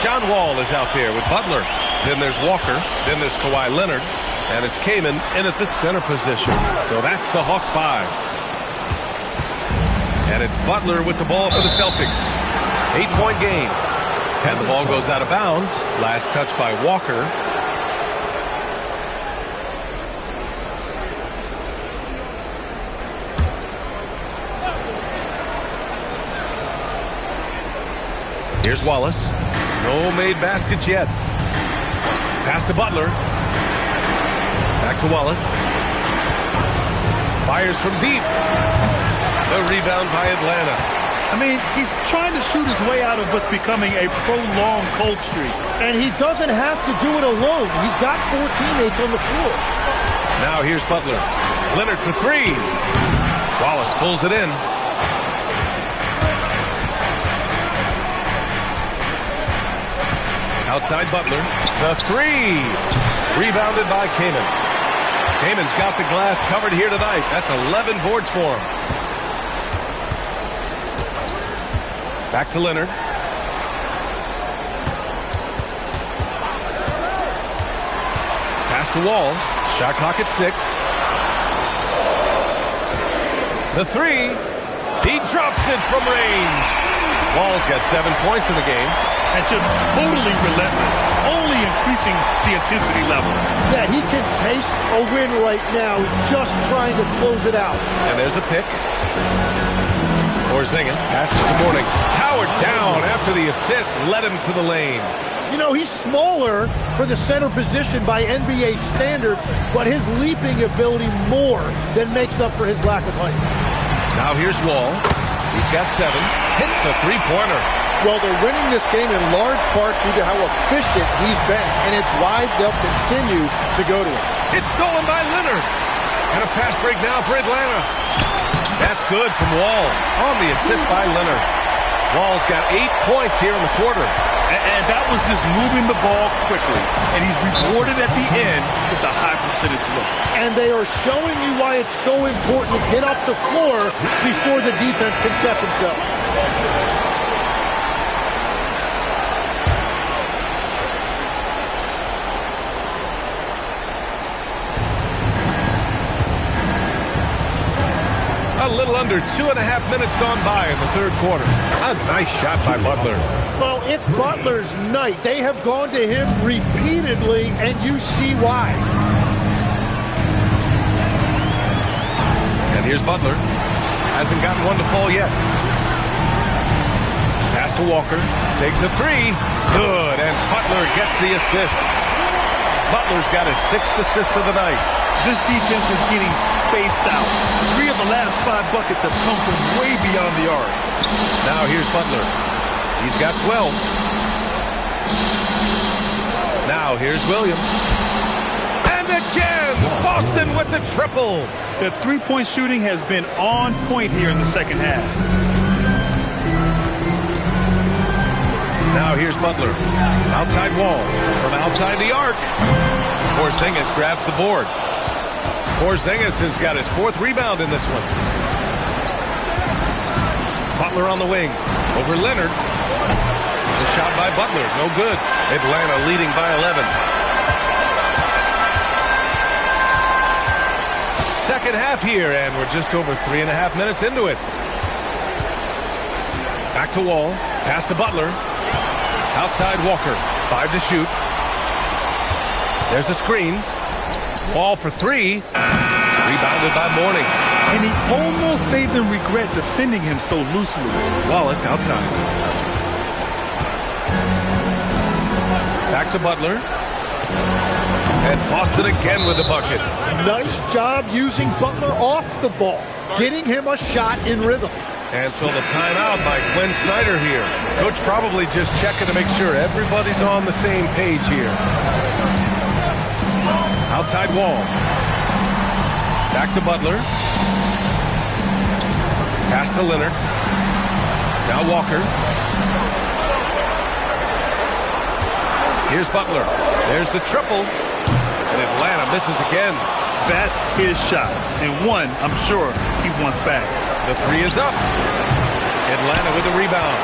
John Wall is out there with Butler. Then there's Walker. Then there's Kawhi Leonard. And it's Kaman in at the center position. So that's the Hawks 5. And it's Butler with the ball for the Celtics. 8-point game. And the ball goes out of bounds. Last touch by Walker. Here's Wallace. No made baskets yet. Pass to Butler. Back to Wallace. Fires from deep. The rebound by Atlanta. I mean, he's trying to shoot his way out of what's becoming a prolonged cold streak. And he doesn't have to do it alone. He's got 4 teammates on the floor. Now here's Butler. Leonard for 3. Wallace pulls it in. Outside Butler. The 3. Rebounded by Kaman. Kaman's got the glass covered here tonight. That's 11 boards for him. Back to Leonard. Pass to Wall. Shot clock at 6. The 3. He drops it from range. Wall's got 7 points in the game. And just totally relentless, only increasing the intensity level. Yeah, he can taste a win right now, just trying to close it out. And there's a pick. Porzingis passes to Mourning. Powered down after the assist, led him to the lane. You know, he's smaller for the center position by NBA standard, but his leaping ability more than makes up for his lack of height. Now here's Wall. He's got 7. Hits the three-pointer. Well, they're winning this game in large part due to how efficient he's been, and it's why they'll continue to go to him. It's stolen by Leonard. And a fast break now for Atlanta. That's good from Wall on the assist by Leonard. Wall's got 8 points here in the quarter. And that was just moving the ball quickly. And he's rewarded at the end with a high percentage look. And they are showing you why it's so important to get off the floor before the defense can set themselves. under 2.5 minutes gone by in the third quarter. A nice shot by Butler. Well, it's Butler's night. They have gone to him repeatedly, and you see why. And here's Butler. Hasn't gotten one to fall yet. Pass to Walker. Takes a three. Good. And Butler gets the assist. Butler's got his 6th assist of the night. This defense is getting spaced out. 3 of the last 5 buckets have come from way beyond the arc. Now here's Butler. He's got 12. Now here's Williams. And again, Boston with the triple. The three-point shooting has been on point here in the second half. Now here's Butler. Outside wall. From outside the arc. Porzingis grabs the board. Porzingis has got his 4th rebound in this one. Butler on the wing. Over Leonard. The shot by Butler. No good. Atlanta leading by 11. Second half here, and we're just over 3.5 minutes into it. Back to Wall. Pass to Butler. Outside Walker. 5 to shoot. There's a screen. Ball for 3. Rebounded by Mourning. And he almost made them regret defending him so loosely. Wallace outside. Back to Butler. And Boston again with the bucket. Nice job using Butler off the ball, getting him a shot in rhythm. And so the timeout by Quinn Snyder here. Coach probably just checking to make sure everybody's on the same page here. Outside Wall. Back to Butler. Pass to Leonard. Now Walker. Here's Butler. There's the triple. And Atlanta misses again. That's his shot. And one, I'm sure, he wants back. The 3 is up. Atlanta with the rebound.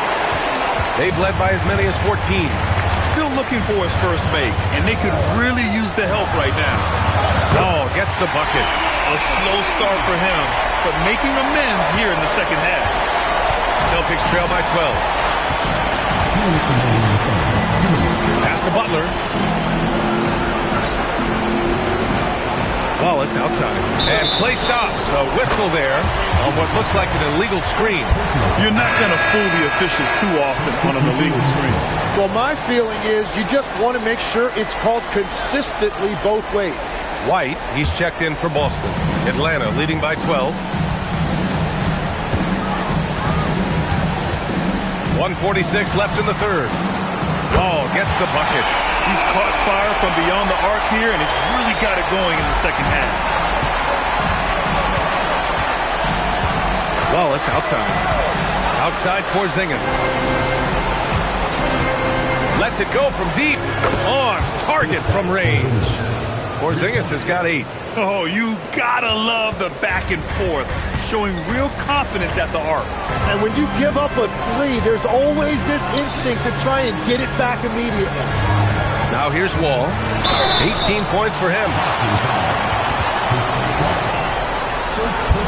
They've led by as many as 14. Still looking for his first make, and they could really use the help right now. Oh, gets the bucket. A slow start for him, but making amends here in the second half. Celtics trail by 12. Pass to Butler. Wallace outside. And play stops. A whistle there on what looks like an illegal screen. You're not going to fool the officials too often on an illegal screen. Well, my feeling is you just want to make sure it's called consistently both ways. White, he's checked in for Boston. Atlanta leading by 12. 1:46 left in the third. Oh, gets the bucket. He's caught fire from beyond the arc here, and he's really got it going in the second half. Wallace outside. Outside Porzingis. Lets it go from deep. On target from range. Porzingis has got 8. Oh, you gotta love the back and forth, showing real confidence at the arc. And when you give up a 3, there's always this instinct to try and get it back immediately. Now here's Wall. 18 points for him.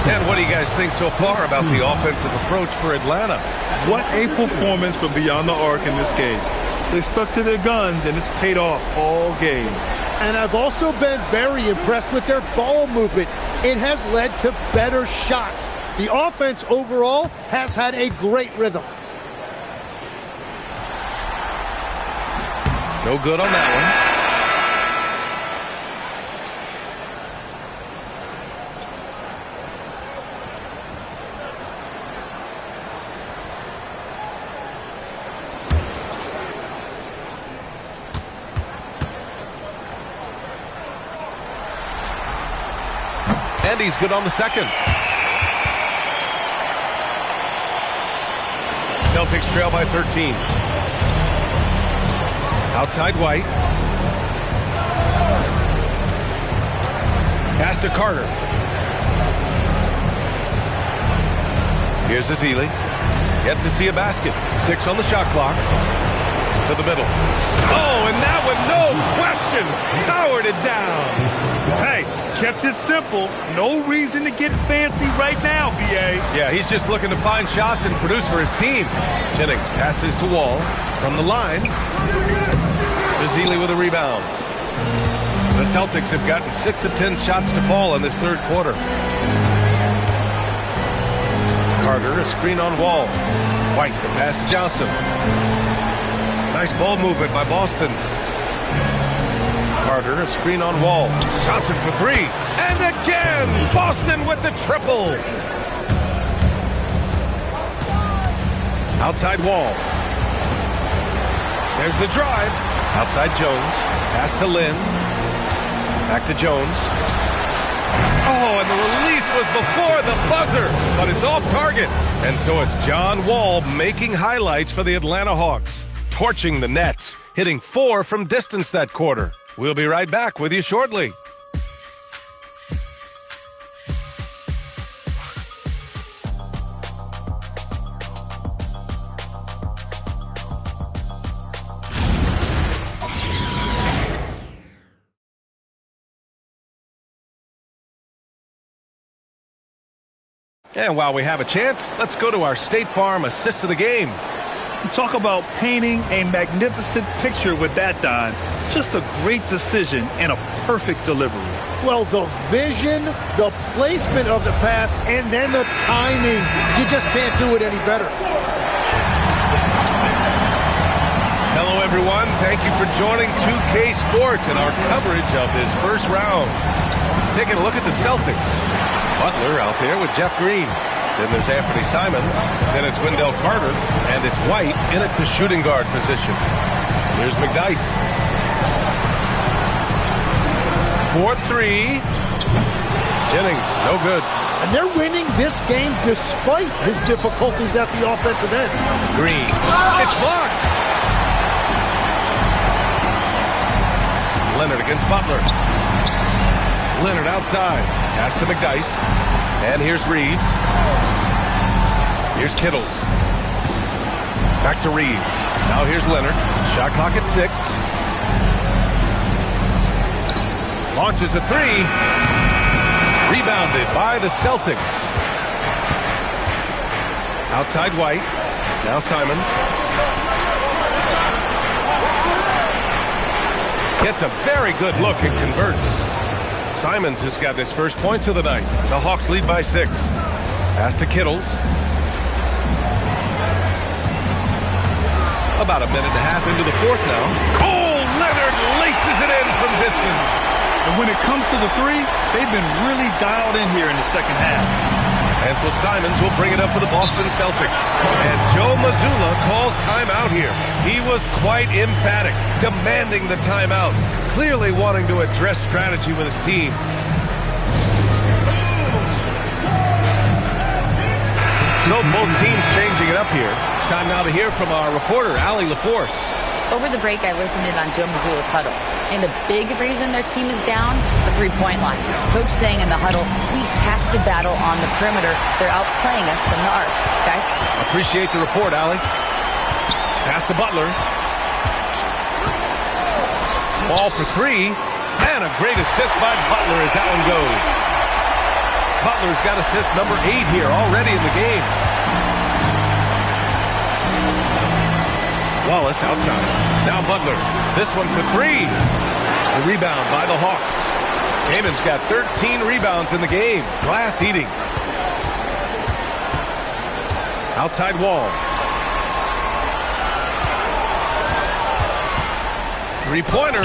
And what do you guys think so far about the offensive approach for Atlanta? What a performance from beyond the arc in this game. They stuck to their guns, and it's paid off all game. And I've also been very impressed with their ball movement. It has led to better shots. The offense overall has had a great rhythm. No good on that one. And he's good on the second. Celtics trail by 13. Outside White. Pass to Carter. Here's Ezeli. Yet to see a basket. 6 on the shot clock. To the middle. Oh, and that one, no question, powered it down. Hey, kept it simple. No reason to get fancy right now, B.A. Yeah, he's just looking to find shots and produce for his team. Jennings passes to Wall from the line. Bazili with a rebound. The Celtics have gotten 6 of 10 shots to fall in this third quarter. Carter, a screen on Wall. White, the pass to Johnson. Nice ball movement by Boston. Carter, a screen on Wall. Johnson for 3. And again, Boston with the triple. Outside Wall. There's the drive. Outside Jones. Pass to Lynn. Back to Jones. Oh, and the release was before the buzzer, but it's off target. And so it's John Wall making highlights for the Atlanta Hawks, torching the Nets, hitting 4 from distance that quarter. We'll be right back with you shortly. And while we have a chance, let's go to our State Farm assist of the game. You talk about painting a magnificent picture with that, Don. Just a great decision and a perfect delivery. Well, the vision, the placement of the pass, and then the timing. You just can't do it any better. Hello, everyone. Thank you for joining 2K Sports and our coverage of this first round. Taking a look at the Celtics. Butler out there with Jeff Green. Then there's Anthony Simons. Then it's Wendell Carter. And it's White in at the shooting guard position. Here's McDyess. 4-3. Jennings, no good. And they're winning this game despite his difficulties at the offensive end. Green. It's blocked. Leonard against Butler. Leonard outside. Pass to McDyess. And here's Reeves. Here's Kittles. Back to Reeves. Now here's Leonard. Shot clock at 6. Launches a 3. Rebounded by the Celtics. Outside White. Now Simons. Gets a very good look and converts. Simons has got his first points of the night. The Hawks lead by 6. Pass to Kittles. About a minute and a half into the fourth now. Cole Leonard laces it in from distance. And when it comes to the 3, they've been really dialed in here in the second half. And so Simons will bring it up for the Boston Celtics. And Joe Mazzulla calls timeout here. He was quite emphatic, demanding the timeout, clearly wanting to address strategy with his team. So both teams changing it up here. Time now to hear from our reporter, Allie LaForce. Over the break, I listened in on Joe Mazzulla's huddle. And a big reason their team is down, the three-point line. Coach saying in the huddle, we have to battle on the perimeter. They're outplaying us from the arc. Guys? Appreciate the report, Allie. Pass to Butler. Ball for 3. And a great assist by Butler as that one goes. Butler's got assist number 8 here already in the game. Wallace outside. Now Butler. This one for 3. The rebound by the Hawks. Gaiman's got 13 rebounds in the game. Glass eating. Outside Wall. 3-pointer.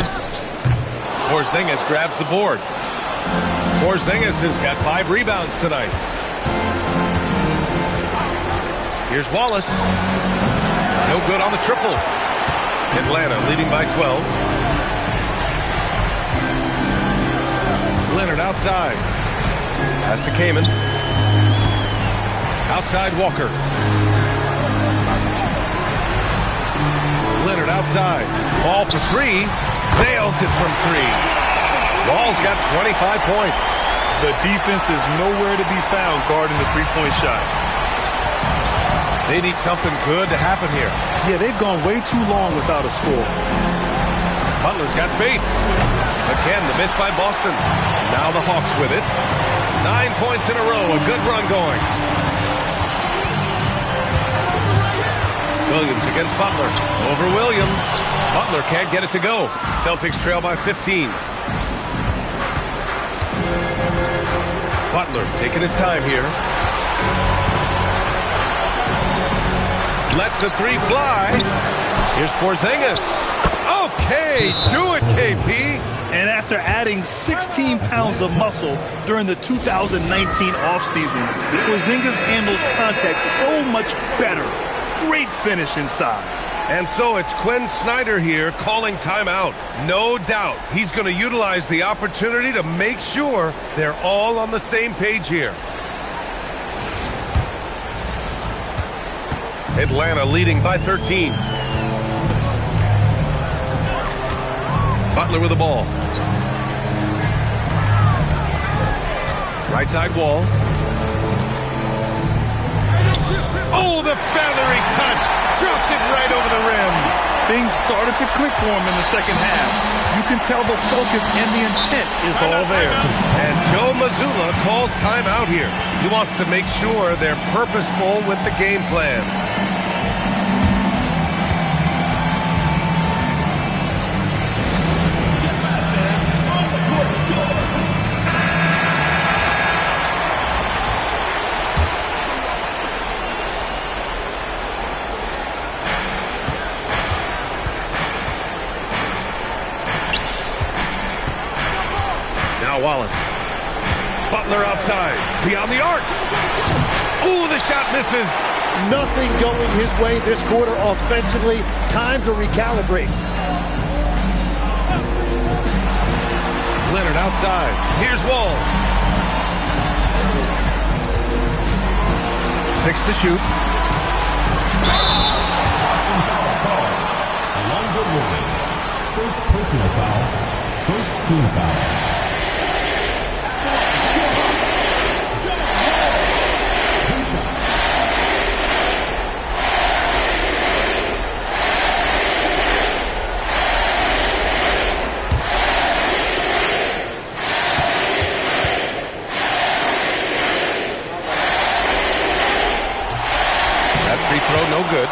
Porzingis grabs the board. Porzingis has got 5 rebounds tonight. Here's Wallace. No good on the triple. Atlanta leading by 12. Leonard outside. Pass to Kaman. Outside Walker. Leonard outside. Ball for 3. Nails it from 3. Wall's got 25 points. The defense is nowhere to be found guarding the three-point shot. They need something good to happen here. Yeah, they've gone way too long without a score. Butler's got space. Again, the miss by Boston. Now the Hawks with it. 9 points in a row. A good run going. Williams against Butler. Over Williams. Butler can't get it to go. Celtics trail by 15. Butler taking his time here. Lets the three fly. Here's Porzingis. Okay, do it, KP. And after adding 16 pounds of muscle during the 2019 offseason, Porzingis handles contact so much better. Great finish inside. And so it's Quinn Snyder here calling timeout. No doubt he's going to utilize the opportunity to make sure they're all on the same page here. Atlanta leading by 13. Butler with the ball. Right side wall. Oh, the feathery touch. Dropped it right over the rim. Things started to click for him in the second half. You can tell the focus and the intent is all there. And Joe Mazzulla calls timeout here. He wants to make sure they're purposeful with the game plan. Wallace. Butler outside. Beyond the arc. Ooh, the shot misses. Nothing going his way this quarter offensively. Time to recalibrate. Leonard outside. Here's Wall. 6 to shoot. Alonzo Mourning. First personal foul. First team foul. Free throw, no good.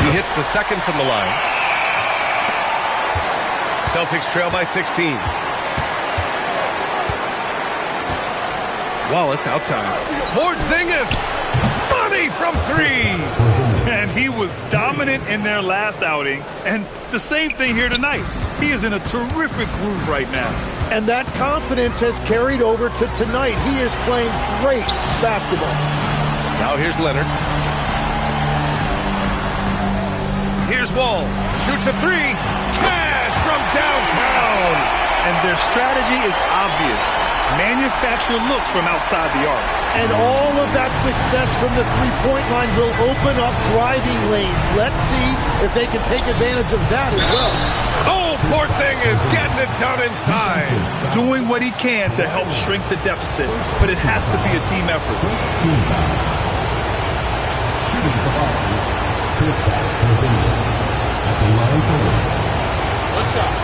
He hits the second from the line. Celtics trail by 16. Wallace outside. Porzingis! Money from 3! And he was dominant in their last outing. And the same thing here tonight. He is in a terrific groove right now. And that confidence has carried over to tonight. He is playing great basketball. Now here's Leonard. Here's Wall. Shoots a 3. Cash from downtown! And their strategy is obvious. Manufacture looks from outside the arc. And all of that success from the three-point line will open up driving lanes. Let's see if they can take advantage of that as well. Oh, Porzingis getting it done inside. Doing what he can to help shrink the deficit, but it has to be a team effort. Team foul. Shooting for Boston. Kristaps Porzingis at the line for one. What's up?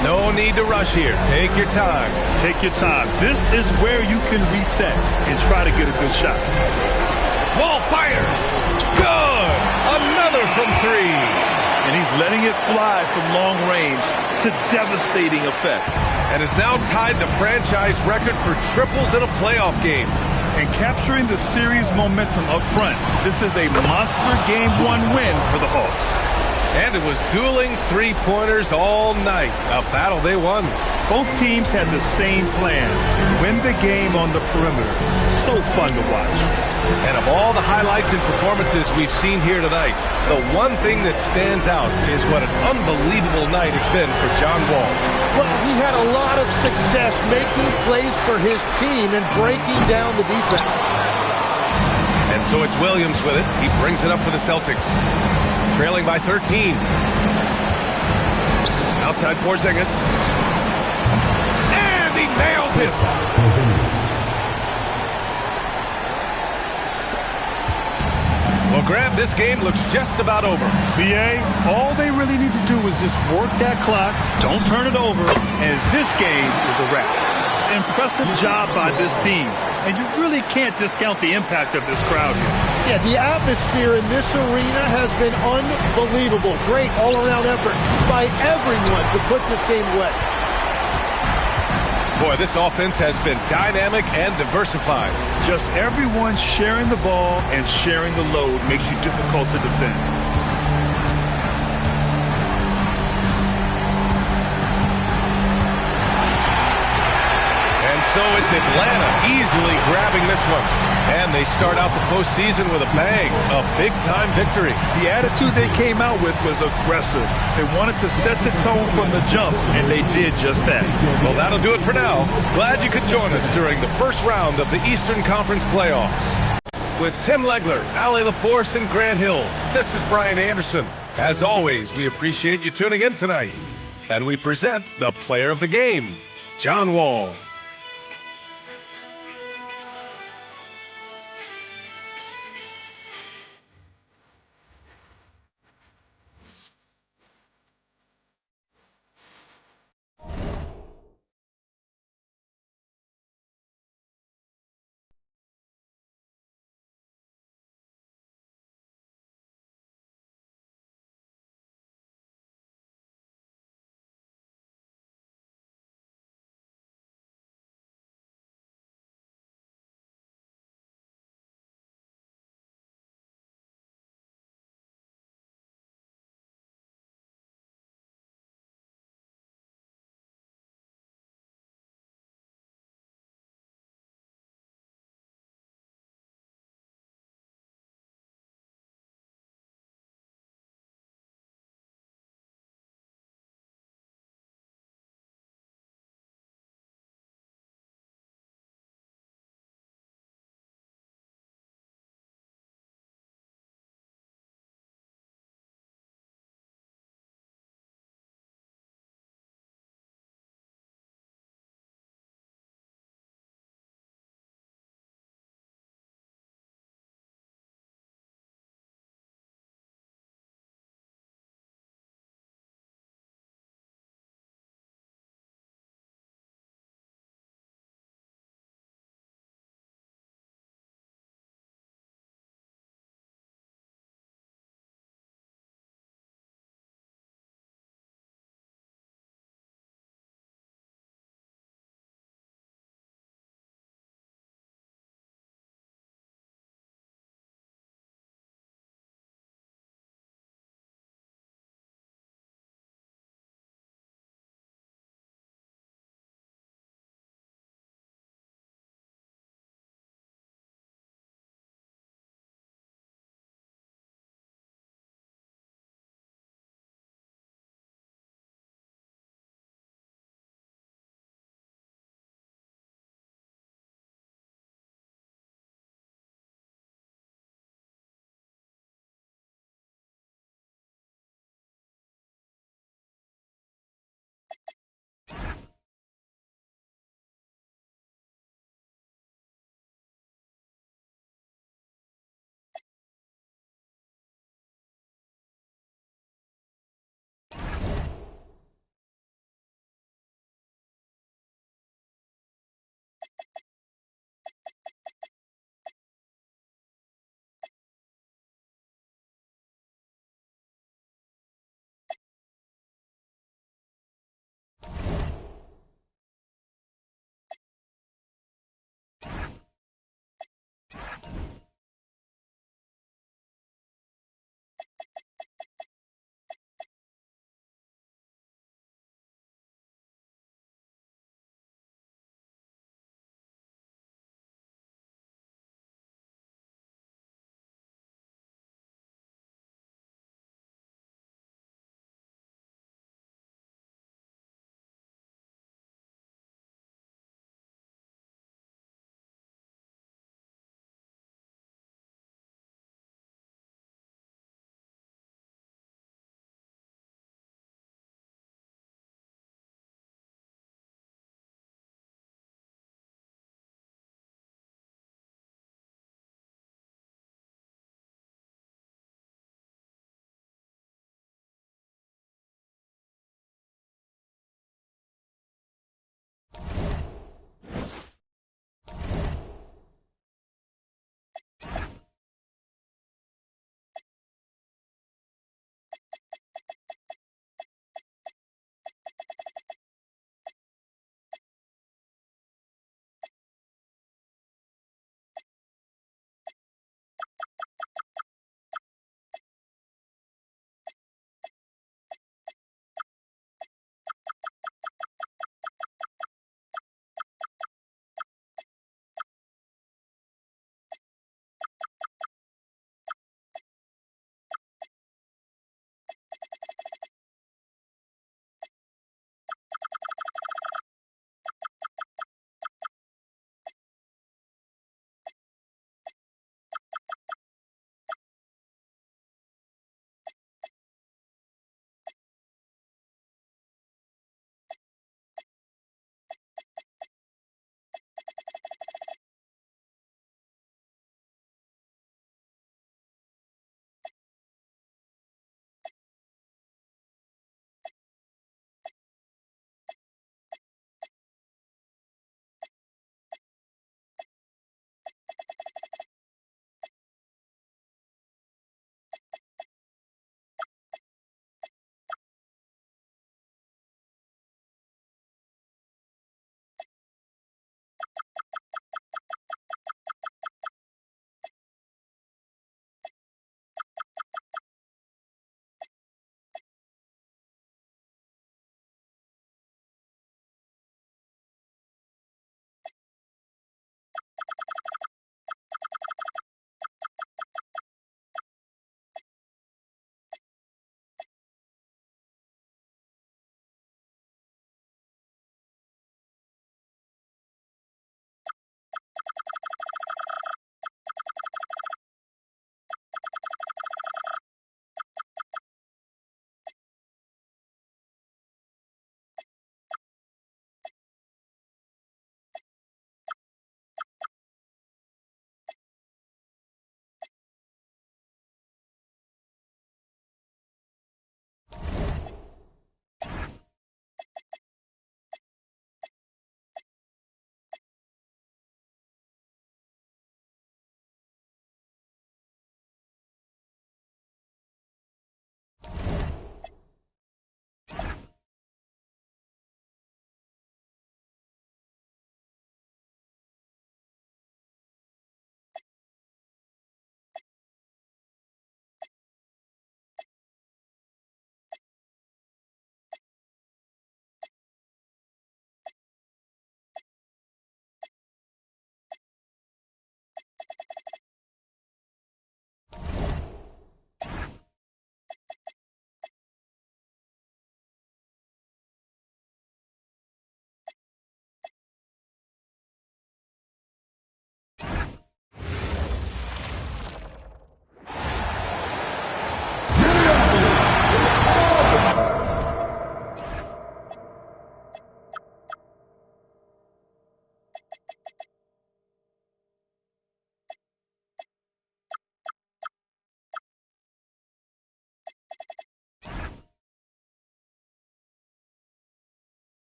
No need to rush here. Take your time. Take your time. This is where you can reset and try to get a good shot. Wall fires. Good. Another from 3. And he's letting it fly from long range to devastating effect. And has now tied the franchise record for triples in a playoff game. And capturing the series momentum up front. This is a monster Game 1 win for the Hawks. And it was dueling three-pointers all night. A battle they won. Both teams had the same plan. Win the game on the perimeter. So fun to watch. And of all the highlights and performances we've seen here tonight, the one thing that stands out is what an unbelievable night it's been for John Wall. Well, he had a lot of success making plays for his team and breaking down the defense. And so it's Williams with it. He brings it up for the Celtics. Trailing by 13. Outside Porzingis. And he nails it. Well, Grant, this game looks just about over. BA, all they really need to do is just work that clock, don't turn it over, and this game is a wrap. Impressive job by this team, and you really can't discount the impact of this crowd here. Yeah, the atmosphere in this arena has been unbelievable. Great all-around effort by everyone to put this game away. Boy, this offense has been dynamic and diversified. Just everyone sharing the ball and sharing the load makes you difficult to defend. And so it's Atlanta easily grabbing this one. And they start out the postseason with a bang, a big-time victory. The attitude they came out with was aggressive. They wanted to set the tone from the jump, and they did just that. Well, that'll do it for now. Glad you could join us during the first round of the Eastern Conference playoffs. With Tim Legler, Allie LaForce, and Grant Hill, this is Brian Anderson. As always, we appreciate you tuning in tonight. And we present the player of the game, John Wall.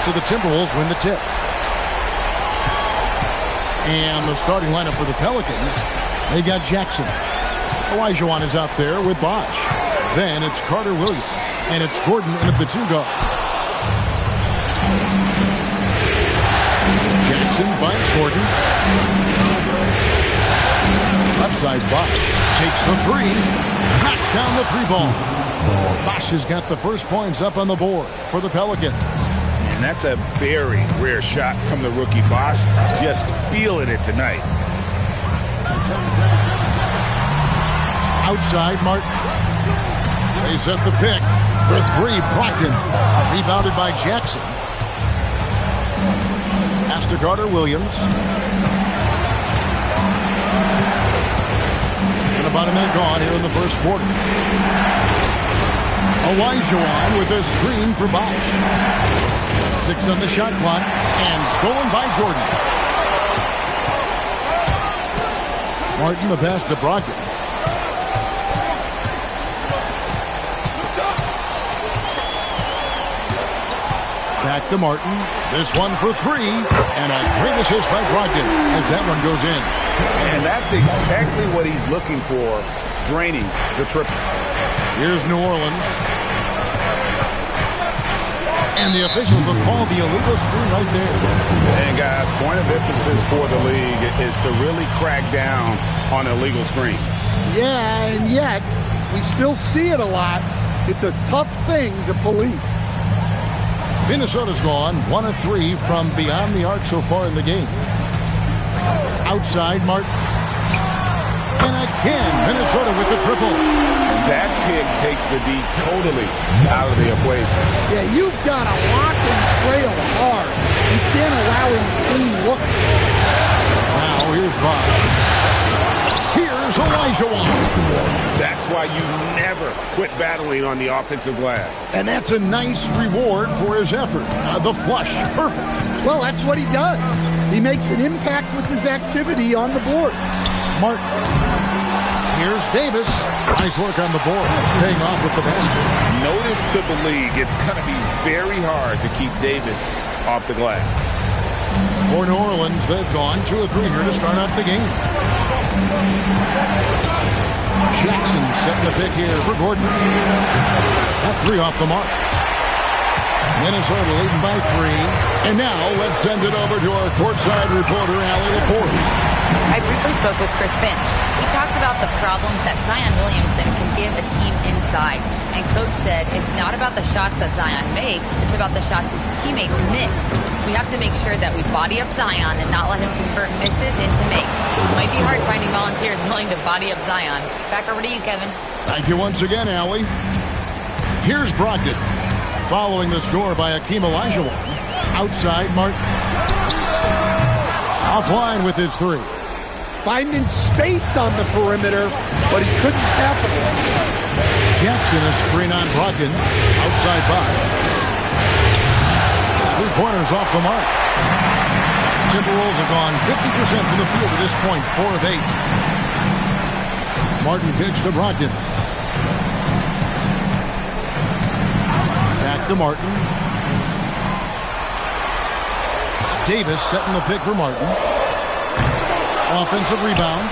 So the Timberwolves win the tip. And the starting lineup for the Pelicans, they've got Jackson. Olajuwon is out there with Bosh. Then it's Carter Williams. And it's Gordon in at the 2 guard. Jackson finds Gordon. Left side, Bosh takes the 3. Knocks down the 3-ball. Bosh has got the first points up on the board for the Pelicans. And that's a very rare shot from the rookie Bosh. Just feeling it tonight. Outside, Martin. They set the pick for 3. Brogdon. Rebounded by Jackson. Pass to Carter Williams. And about a minute gone here in the first quarter. Olajuwon with a screen for Bosh. 6 on the shot clock, and stolen by Jordan. Martin, the pass to Brogdon. Back to Martin. This one for 3, and a great assist by Brogdon as that one goes in. And that's exactly what he's looking for, draining the triple. Here's New Orleans. And the officials will call the illegal screen right there. And guys, point of emphasis for the league is to really crack down on illegal screens. Yeah, and yet we still see it a lot. It's a tough thing to police. Minnesota's gone 1 of 3 from beyond the arc so far in the game. Outside, Martin. And again, Minnesota with the triple. That pick takes the D totally out of the equation. Yeah, you've got to lock and trail hard. You can't allow him to clean look. Now here's Bosh. Here's Olajuwon. That's why you never quit battling on the offensive glass. And that's a nice reward for his effort. The flush, perfect. Well, that's what he does. He makes an impact with his activity on the board. Martin. Here's Davis. Nice work on the board. It's paying off with the basket. Notice to the league, it's going to be very hard to keep Davis off the glass. For New Orleans, they've gone 2 of 3 here to start out the game. Jackson setting the pick here for Gordon. That 3 off the mark. Minnesota leading by 3. And now let's send it over to our courtside reporter, Allie LaForce. I briefly spoke with Chris Finch. We talked about the problems that Zion Williamson can give a team inside. And Coach said it's not about the shots that Zion makes, it's about the shots his teammates miss. We have to make sure that we body up Zion and not let him convert misses into makes. It might be hard finding volunteers willing to body up Zion. Back over to you, Kevin. Thank you once again, Allie. Here's Brogdon. Following the score by Hakeem Olajuwon. Outside, Martin. Offline with his 3. Finding space on the perimeter, but he couldn't capitalize. Jackson a screen on Brogdon. Outside Bosh. 3-pointers off the mark. Timberwolves have gone 50% from the field at this point, 4 of 8. Martin kicks to Brogdon. Back to Martin. Davis setting the pick for Martin. Offensive rebound.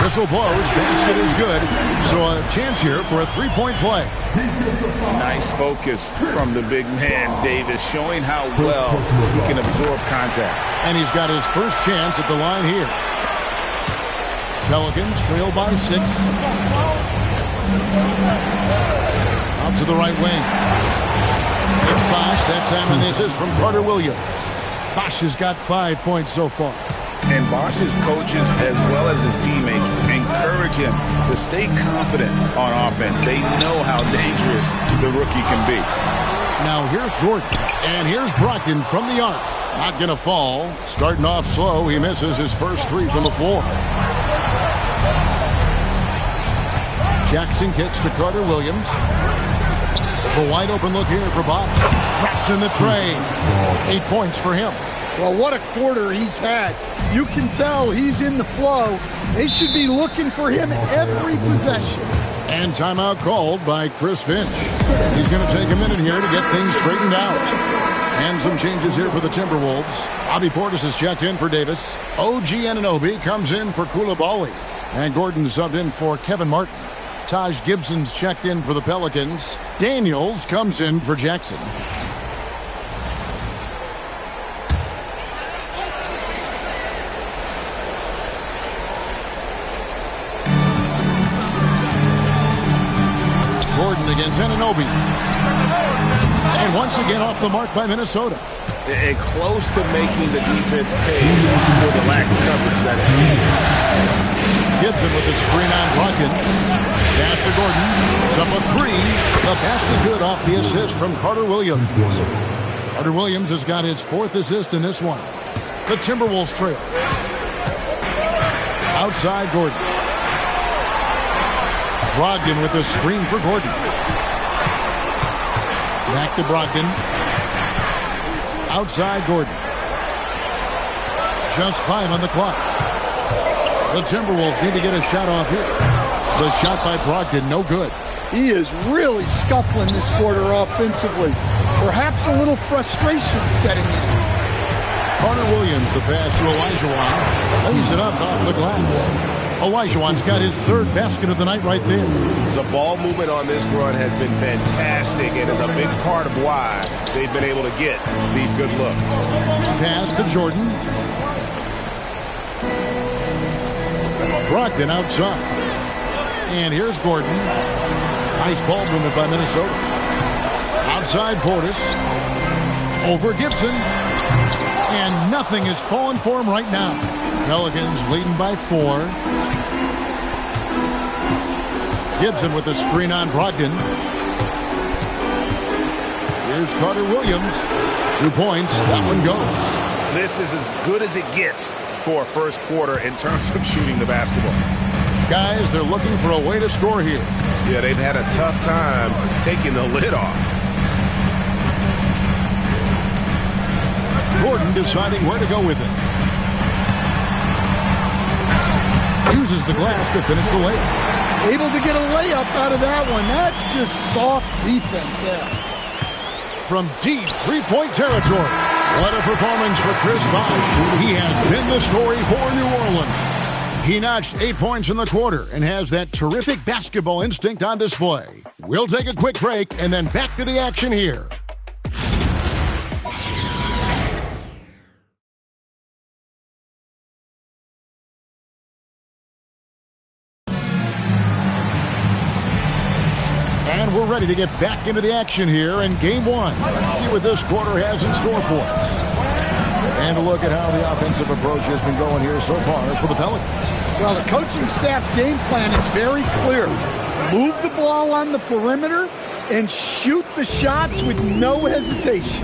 Whistle blows. Basket is good. So a chance here for a 3-point play. Nice focus from the big man, Davis, showing how well he can absorb contact. And he's got his first chance at the line here. Pelicans trail by 6. Out to the right wing. It's Bosch. That time on the assist from Carter Williams. Bosch has got 5 points so far. And Bosch's coaches, as well as his teammates, encourage him to stay confident on offense. They know how dangerous the rookie can be. Now here's Jordan. And here's Brogdon from the arc. Not going to fall. Starting off slow, he misses his first 3 from the floor. Jackson kicks to Carter Williams. The wide open look here for Bosch. Traps in the tray. 8 points for him. Well, what a quarter he's had. You can tell he's in the flow. They should be looking for him every possession. And timeout called by Chris Finch. He's going to take a minute here to get things straightened out. And some changes here for the Timberwolves. Bobby Portis has checked in for Davis. OG Anunoby comes in for Coulibaly. And Gordon subbed in for Kevin Martin. Taj Gibson's checked in for the Pelicans. Daniels comes in for Jackson. Gordon against Anunoby. And once again off the mark by Minnesota. And close to making the defense pay for the lax coverage that's needed. Gibson with the screen on Brogdon. Pass to Gordon. It's up a 3. The pass to good off the assist from Carter Williams. Carter Williams has got his 4th assist in this one. The Timberwolves trail. Outside Gordon. Brogdon with the screen for Gordon. Back to Brogdon. Outside Gordon. Just 5 on the clock. The Timberwolves need to get a shot off here. The shot by Brogdon, no good. He is really scuffling this quarter offensively. Perhaps a little frustration setting in. Carter Williams, the pass to Olajuwon. Lays it up off the glass. Olajuwon's got his 3rd basket of the night right there. The ball movement on this run has been fantastic and is a big part of why they've been able to get these good looks. Pass to Jordan. Brogdon outside. And here's Gordon. Nice ball movement by Minnesota. Outside Portis. Over Gibson. And nothing is falling for him right now. Pelicans leading by 4. Gibson with the screen on Brogdon. Here's Carter Williams. 2 points. That one goes. This is as good as it gets for a first quarter in terms of shooting the basketball. Guys, they're looking for a way to score here. Yeah, they've had a tough time taking the lid off. Gordon deciding where to go with it. Uses the glass to finish the layup. Able to get a layup out of that one. That's just soft defense there. From deep 3-point territory. What a performance for Chris Bosh. He has been the story for New Orleans. He notched 8 points in the quarter and has that terrific basketball instinct on display. We'll take a quick break and then back to the action here. And we're ready to get back into the action here in Game 1. Let's see what this quarter has in store for us. And a look at how the offensive approach has been going here so far for the Pelicans. Well, the coaching staff's game plan is very clear. Move the ball on the perimeter and shoot the shots with no hesitation.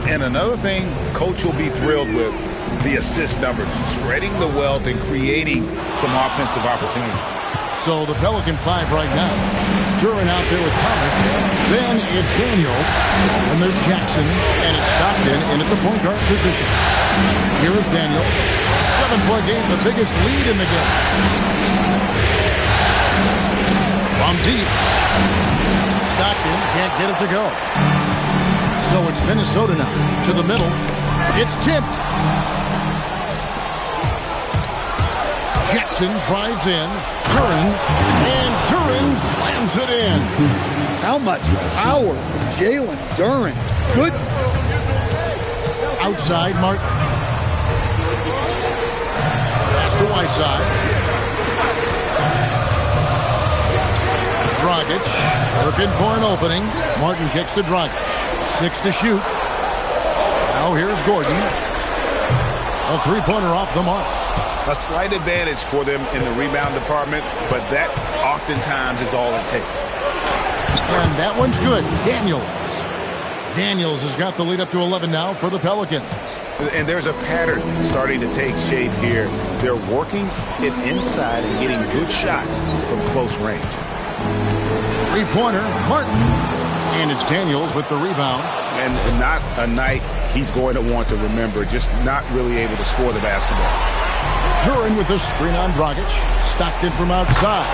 And another thing Coach will be thrilled with, the assist numbers, spreading the wealth and creating some offensive opportunities. So the Pelican 5 right now. Duran out there with Thomas. Then it's Daniel. And there's Jackson. And it's Stockton in at the point guard position. Here is Daniel. 7-point game, the biggest lead in the game. From deep. Stockton can't get it to go. So it's Minnesota now. To the middle. It's tipped. Jackson drives in. Duran. And Duran slams it in. How much power from Jalen Duran. Goodness. Outside Martin. Pass to Whiteside. Dragic looking for an opening. Martin kicks to Dragic. 6 to shoot. Now here's Gordon. A three-pointer off the mark. A slight advantage for them in the rebound department, but that oftentimes is all it takes. And that one's good. Daniels has got the lead up to 11 now for the Pelicans. And there's a pattern starting to take shape here. They're working it inside and getting good shots from close range. Three-pointer, Martin. And it's Daniels with the rebound. And not a night he's going to want to remember, just not really able to score the basketball. Duran with the screen on Dragic. Stockton from outside.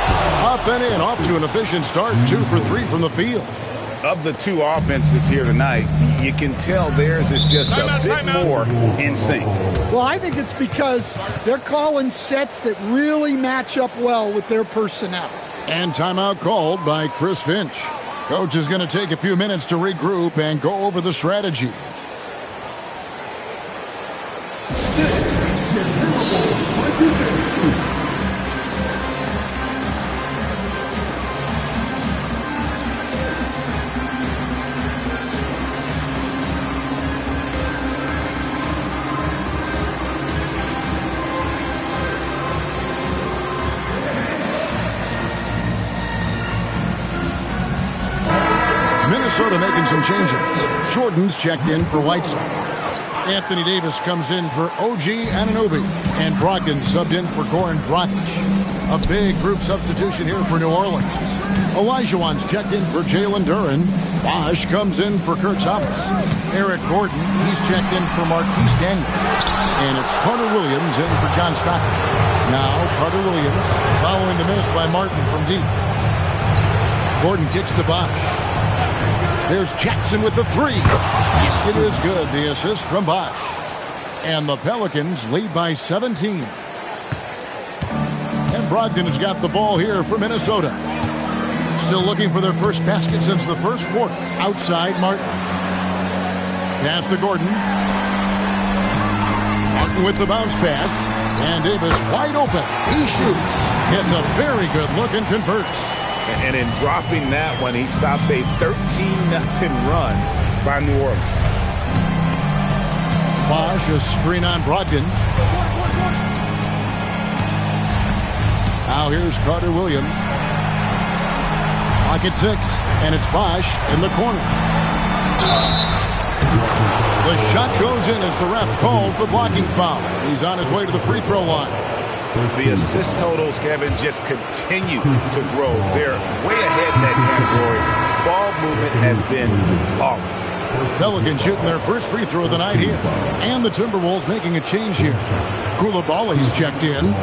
Up and in, off to an efficient start. 2 for 3 from the field. Of the two offenses here tonight, you can tell theirs is just a bit more in sync. Well, I think it's because they're calling sets that really match up well with their personnel. And timeout called by Chris Finch. Coach is going to take a few minutes to regroup and go over the strategy. Minnesota making some changes. Jordan's checked in for Whiteside. Anthony Davis comes in for OG Anunoby. And Brogdon subbed in for Goran Dragic. A big group substitution here for New Orleans. Olajuwon's checked in for Jalen Duran. Bosh comes in for Kurt Thomas. Eric Gordon, he's checked in for Marquise Daniels. And it's Carter Williams in for John Stockton. Now Carter Williams following the miss by Martin from deep. Gordon kicks to Bosh. There's Jackson with the three. Yes, it is good. The assist from Bosh. And the Pelicans lead by 17. And Brogdon has got the ball here for Minnesota. Still looking for their first basket since the first quarter. Outside Martin. Pass to Gordon. Martin with the bounce pass. And Davis wide open. He shoots. Gets a very good look and converts. And in dropping that one, he stops a 13-0 run by New Orleans. Bosh, a screen on Brogdon. Now here's Carter Williams. Pocket 6, and it's Bosh in the corner. The shot goes in as the ref calls the blocking foul. He's on his way to the free throw line. The assist totals, Kevin, just continue to grow. They're way ahead in that category. Ball movement has been flawless. Pelicans shooting their first free throw of the night here. And the Timberwolves making a change here. Koulibaly's checked in.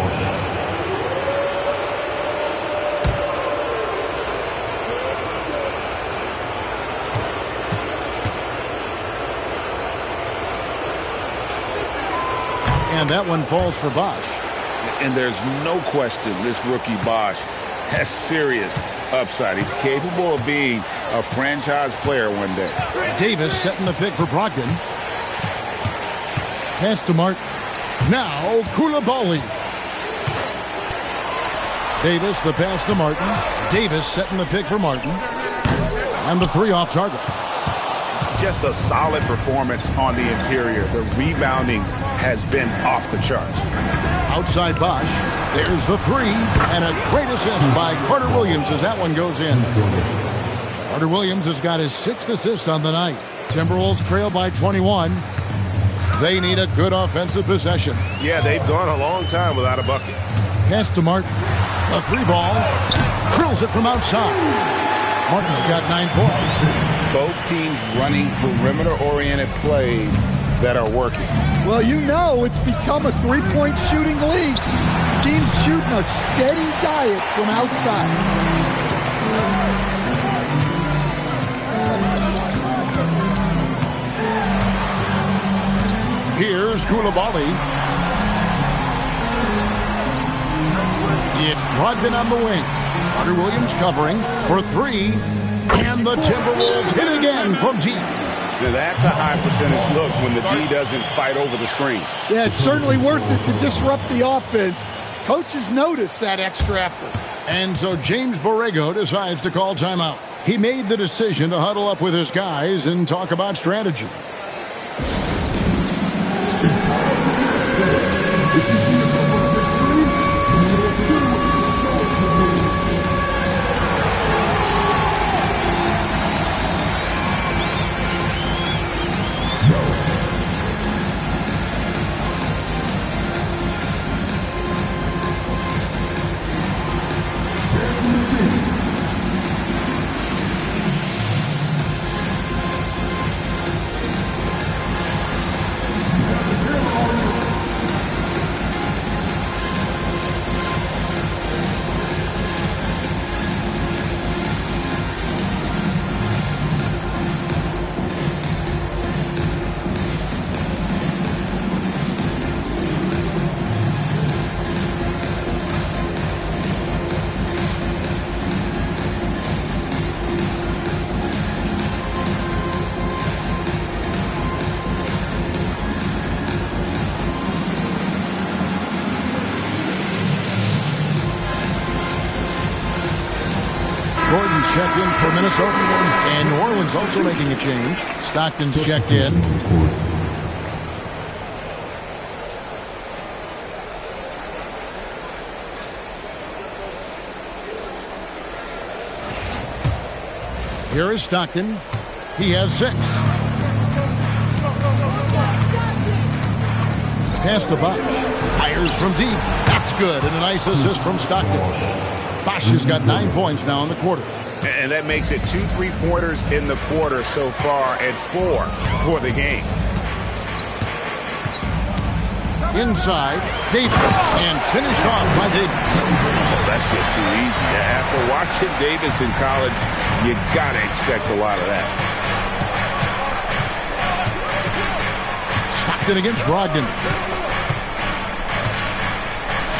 And that one falls for Bosh. And there's no question this rookie Bosh has serious upside. He's capable of being a franchise player one day. Davis setting the pick for Brogdon. Pass to Martin. Now Koulibaly. Davis, the pass to Martin. Davis setting the pick for Martin. And the three off target. Just a solid performance on the interior. The rebounding has been off the charts. Outside Bosh. There's the three. And a great assist by Carter Williams as that one goes in. Carter Williams has got his 6th assist on the night. Timberwolves trail by 21. They need a good offensive possession. Yeah, they've gone a long time without a bucket. Pass to Martin. A three ball. Drills it from outside. Martin's got 9 points. Both teams running perimeter-oriented plays that are working. Well, you know it's become a three-point shooting league. Teams shooting a steady diet from outside. Here's Koulibaly. It's Brogdon on the wing. Carter Williams covering for three. And the Timberwolves hit again from deep. Now that's a high percentage look when the D doesn't fight over the screen. Yeah, it's certainly worth it to disrupt the offense. Coaches notice that extra effort. And so James Borrego decides to call timeout. He made the decision to huddle up with his guys and talk about strategy. Gordon's checked in for Minnesota. And New Orleans also making a change. Stockton's checked in. Here is Stockton. He has 6. Pass to Bosch. Fires from deep. That's good. And a nice assist from Stockton. Bosch has got 9 points now in the quarter. And that makes it 2 3-pointers in the quarter so far and 4 for the game. Inside, Davis. And finished off by Davis. Oh, that's just too easy. After watching Davis in college, you got to expect a lot of that. Stockton against Brogdon.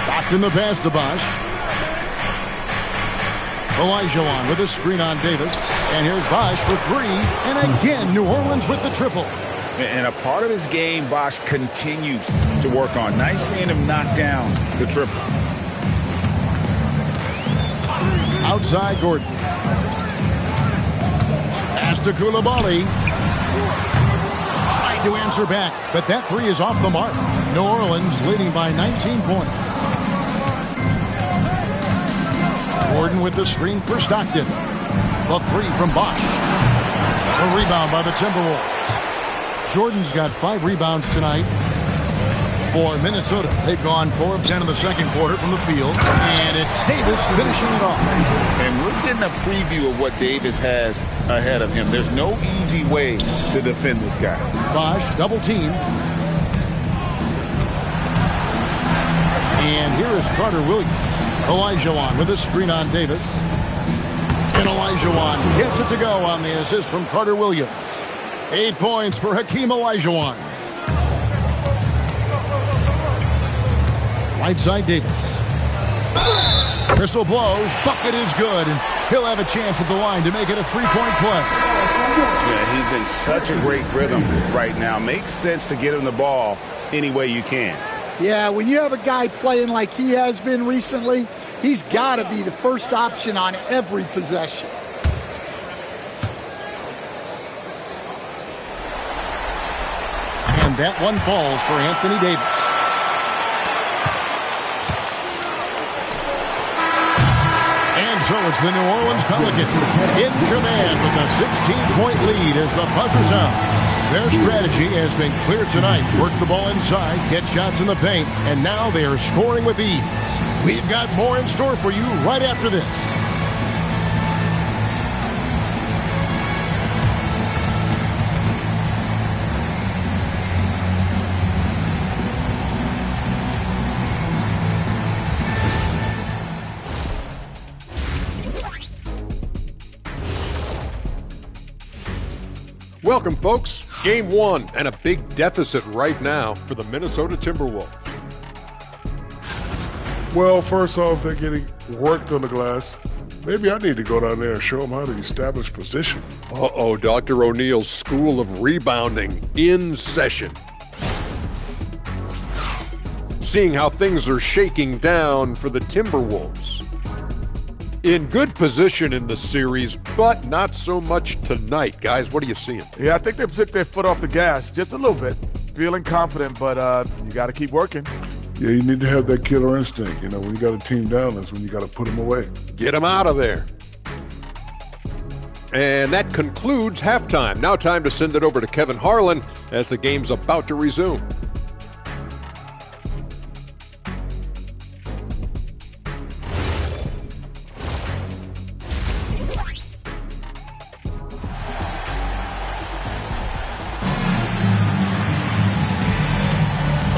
Stockton the pass to Bosch. Olajuwon with a screen on Davis. And here's Bosch for 3. And again, New Orleans with the triple. And a part of his game, Bosch continues to work on. Nice seeing him knock down the triple. Outside Gordon. Pass to Coulibaly. Tried to answer back, but that 3 is off the mark. New Orleans leading by 19 points. Gordon with the screen for Stockton. The 3 from Bosch. A rebound by the Timberwolves. Jordan's got 5 rebounds tonight for Minnesota. They've gone 4 of 10 in the second quarter from the field. And it's Davis finishing it off. And we're getting a preview of what Davis has ahead of him. There's no easy way to defend this guy. Bosch double teamed. And here is Carter Williams. Olajuwon with a screen on Davis. And Olajuwon gets it to go on the assist from Carter Williams. 8 points for Hakeem Olajuwon. Right side Davis. Whistle blows. Bucket is good. And he'll have a chance at the line to make it a 3-point play. Yeah, he's in such a great rhythm right now. Makes sense to get him the ball any way you can. Yeah, when you have a guy playing like he has been recently, he's got to be the first option on every possession. And that one falls for Anthony Davis. And so it's the New Orleans Pelicans in command with a 16-point lead as the buzzer sounds. Their strategy has been clear tonight. Work the ball inside, get shots in the paint, and now they are scoring with ease. We've got more in store for you right after this. Welcome, folks. Game 1 and a big deficit right now for the Minnesota Timberwolves. Well, first off, they're getting worked on the glass. Maybe I need to go down there and show them how to establish position. Uh-oh, Dr. O'Neill's School of Rebounding in session. seeing how things are shaking down for the Timberwolves. In good position in the series, but not so much tonight. Guys, what are you seeing? Yeah, I think they've took their foot off the gas just a little bit. Feeling confident, but you got to keep working. Yeah, you need to have that killer instinct. You know, when you got a team down, that's when you got to put them away. Get them out of there. And that concludes halftime. Now time to send it over to Kevin Harlan as the game's about to resume.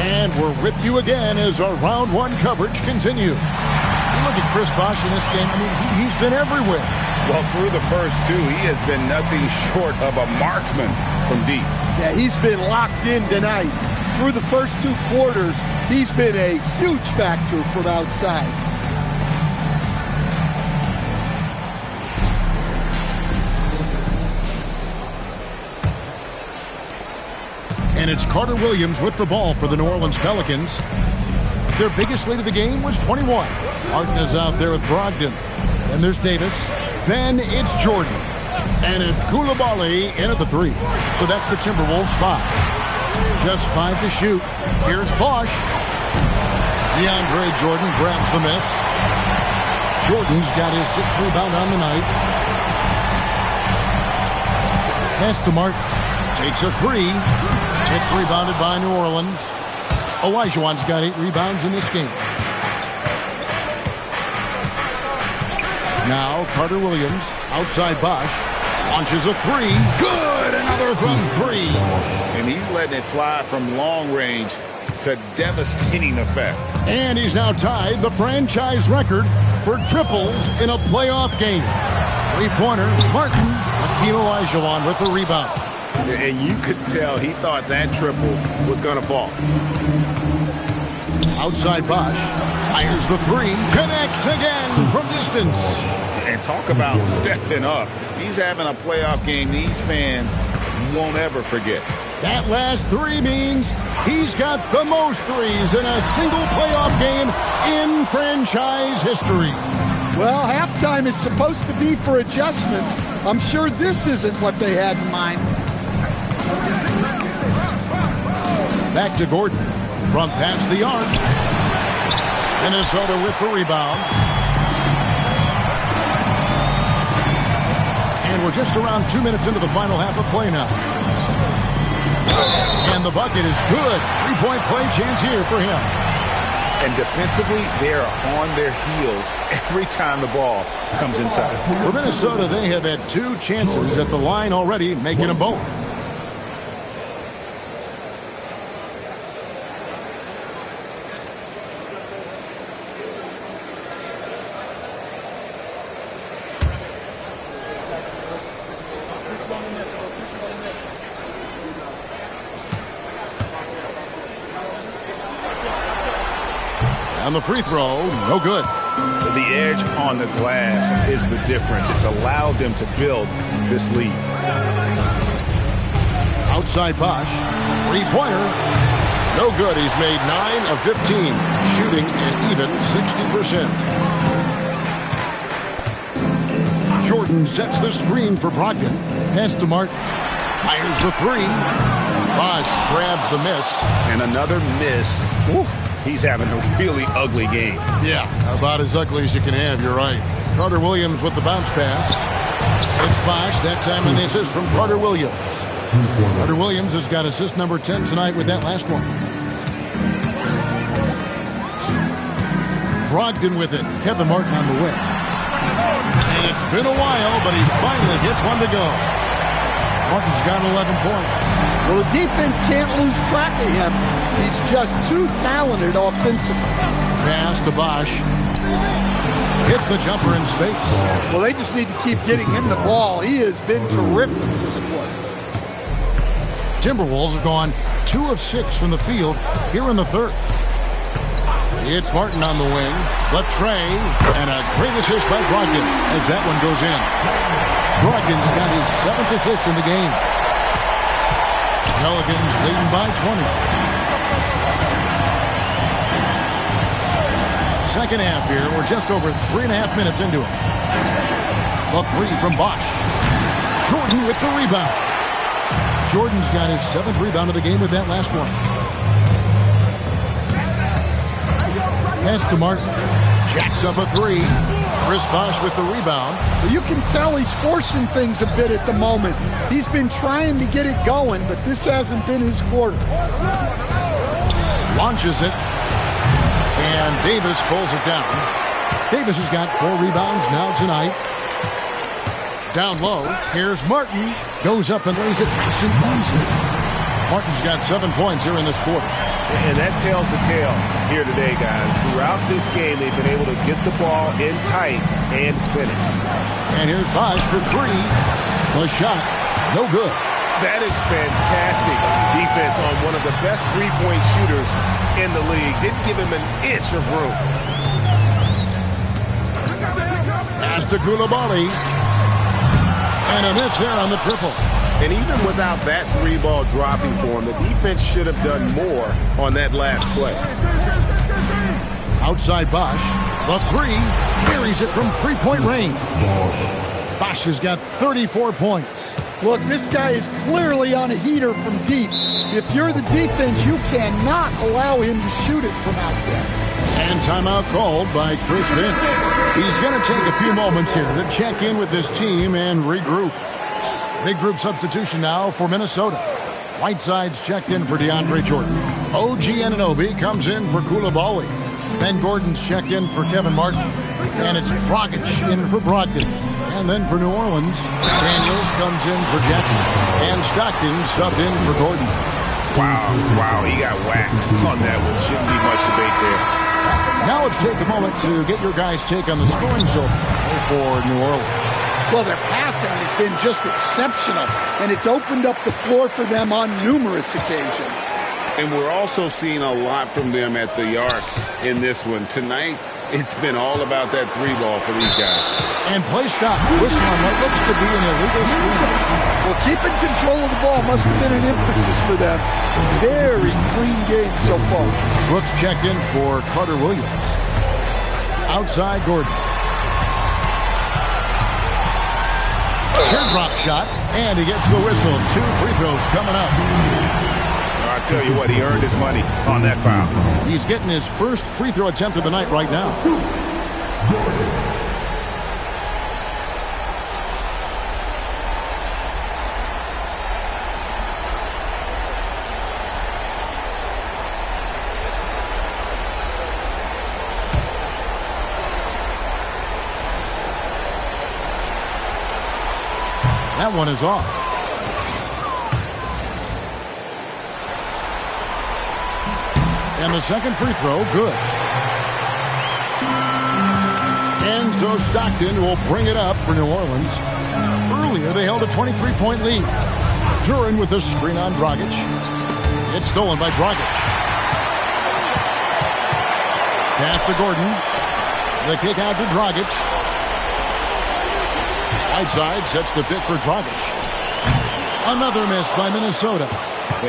And we're with you again as our round one coverage continues. You look at Chris Bosh in this game, I mean, he's been everywhere. Well, through the first two, he has been nothing short of a marksman from deep. Yeah, he's been locked in tonight. Through the first two quarters, he's been a huge factor from outside. And it's Carter Williams with the ball for the New Orleans Pelicans. Their biggest lead of the game was 21. Martin is out there with Brogdon. And there's Davis. Then it's Jordan. And it's Coulibaly in at the three. So that's the Timberwolves 5. Just 5 to shoot. Here's Bosh. DeAndre Jordan grabs the miss. Jordan's got his 6th rebound on the night. Pass to Martin. Takes a 3. It's rebounded by New Orleans. Olajuwon's got 8 rebounds in this game. Now Carter Williams, outside Bosh, launches a 3. Good! Another from 3. And he's letting it fly from long range to devastating effect. And he's now tied the franchise record for triples in a playoff game. 3-pointer, Martin. Hakeem Olajuwon with the rebound. And you could tell he thought that triple was going to fall. Outside Bosh, fires the 3, connects again from distance. And talk about stepping up. He's having a playoff game these fans won't ever forget. That last 3 means he's got the most threes in a single playoff game in franchise history. Well, halftime is supposed to be for adjustments. I'm sure this isn't what they had in mind. Back to Gordon. From past the arc. Minnesota with the rebound. And we're just around 2 minutes into the final half of play now. And the bucket is good. 3-point play chance here for him. And defensively, they're on their heels every time the ball comes inside. For Minnesota, they have had 2 chances at the line already, making them both. On the free throw, no good. The edge on the glass is the difference. It's allowed them to build this lead. Outside Bosh, 3-pointer. No good. He's made 9 of 15, shooting an even 60%. Jordan sets the screen for Brogdon. Pass to Martin. Fires the 3. Bosh grabs the miss. And another miss. Oof. He's having a really ugly game. Yeah, about as ugly as you can have, you're right. Carter Williams with the bounce pass. It's Bosh, that time on the assist from Carter Williams. Carter Williams has got assist number 10 tonight with that last one. Brogdon with it. Kevin Martin on the wing. And it's been a while, but he finally gets one to go. Martin's got 11 points. Well, the defense can't lose track of him. He's just too talented offensively. Pass to Bosh. Hits the jumper in space. Well, they just need to keep getting him the ball. He has been terrific this quarter. Timberwolves have gone 2 of 6 from the field here in the third. It's Martin on the wing. Latre, and a great assist by Brogdon as that one goes in. Brogdon's got his 7th assist in the game. Pelicans leading by 20. second half here. We're just over 3.5 minutes into it. The three from Bosch. Jordan with the rebound. Jordan's got his 7th rebound of the game with that last one. Pass to Martin. Jacks up a three. Chris Bosch with the rebound. You can tell he's forcing things a bit at the moment. He's been trying to get it going, but this hasn't been his quarter. Launches it. And Davis pulls it down. Davis has got 4 rebounds now tonight. Down low, here's Martin. Goes up and lays it nice and easy. Martin's got 7 points here in this quarter. And that tells the tale here today, guys. Throughout this game, they've been able to get the ball in tight and finish. And here's Bosch for 3. The shot, no good. That is fantastic defense on one of the best three-point shooters in the league. Didn't give him an inch of room. Pass to Koulibaly. And a miss there on the triple. And even without that 3-ball dropping for him, the defense should have done more on that last play. Outside Bosch. The 3. Buries it from 3-point range. Bosch has got 34 points. Look, this guy is clearly on a heater from deep. If you're the defense, you cannot allow him to shoot it from out there. And timeout called by Chris Finch. He's going to take a few moments here to check in with this team and regroup. Big group substitution now for Minnesota. Whiteside's checked in for DeAndre Jordan. OG Anunoby comes in for Koulibaly. Ben Gordon's checked in for Kevin Martin. And it's Dragic in for Brogdon. And then for New Orleans, Daniels comes in for Jackson. And Stockton subbed in for Gordon. Wow, he got whacked on that one. Shouldn't be much debate there. Now let's take a moment to get your guys' take on the scoring so far for New Orleans. Well, their passing has been just exceptional, and it's opened up the floor for them on numerous occasions. And we're also seeing a lot from them at the arc in this one. Tonight, it's been all about that 3-ball for these guys. And play stop. Whistle on what looks to be an illegal screen. Well, keeping control of the ball must have been an emphasis for them. Very clean game so far. Brooks checked in for Carter Williams. Outside Gordon. Teardrop shot, and he gets the whistle. 2 free throws coming up. I tell you what, he earned his money on that foul. He's getting his first free throw attempt of the night right now. That one is off. And the second free throw, good. And so Stockton will bring it up for New Orleans. Earlier, they held a 23-point lead. Duran with a screen on Dragic. It's stolen by Dragic. Pass to Gordon. The kick out to Dragic. Whiteside sets the pick for Dragic. Another miss by Minnesota.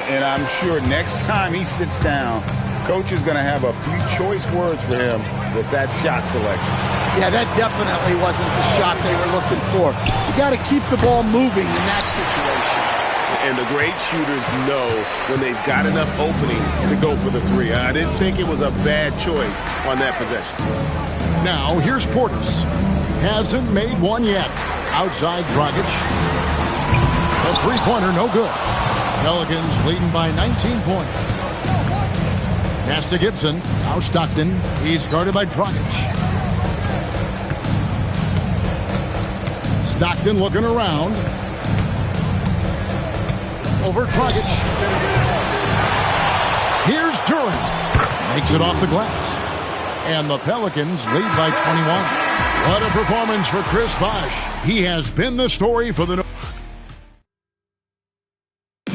And I'm sure next time he sits down, Coach is going to have a few choice words for him with that shot selection. Yeah, that definitely wasn't the shot they were looking for. You got to keep the ball moving in that situation. And the great shooters know when they've got enough opening to go for the 3. I didn't think it was a bad choice on that possession. Now, here's Portis. Hasn't made one yet. Outside Dragic. A three-pointer, no good. Pelicans leading by 19 points. Pass to Gibson. Now Stockton. He's guarded by Dragic. Stockton looking around. Over Dragic. Here's Duran. Makes it off the glass. And the Pelicans lead by 21. What a performance for Chris Bosch. He has been the story for the...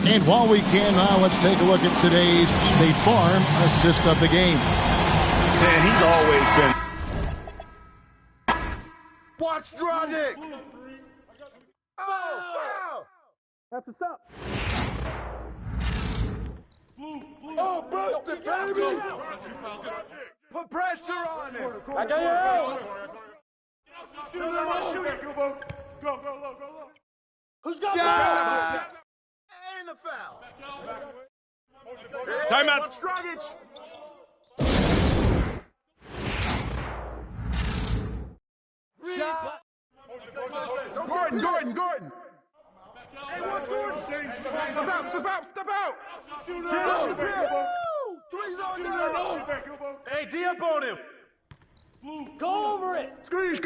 And while we can now, let's take a look at today's State Farm assist of the game. Man, he's always been... Watch Dragic! Oh, That's what's up. oh, busted, baby! Put pressure on him. I got you. Shoot it. Go low. Who's got ball? And the foul. Timeout. Dragic. Shot. Gordon. Hey, what's Gordon? Step out. Three's on down. Hey, D up on him. Go over it. Screen.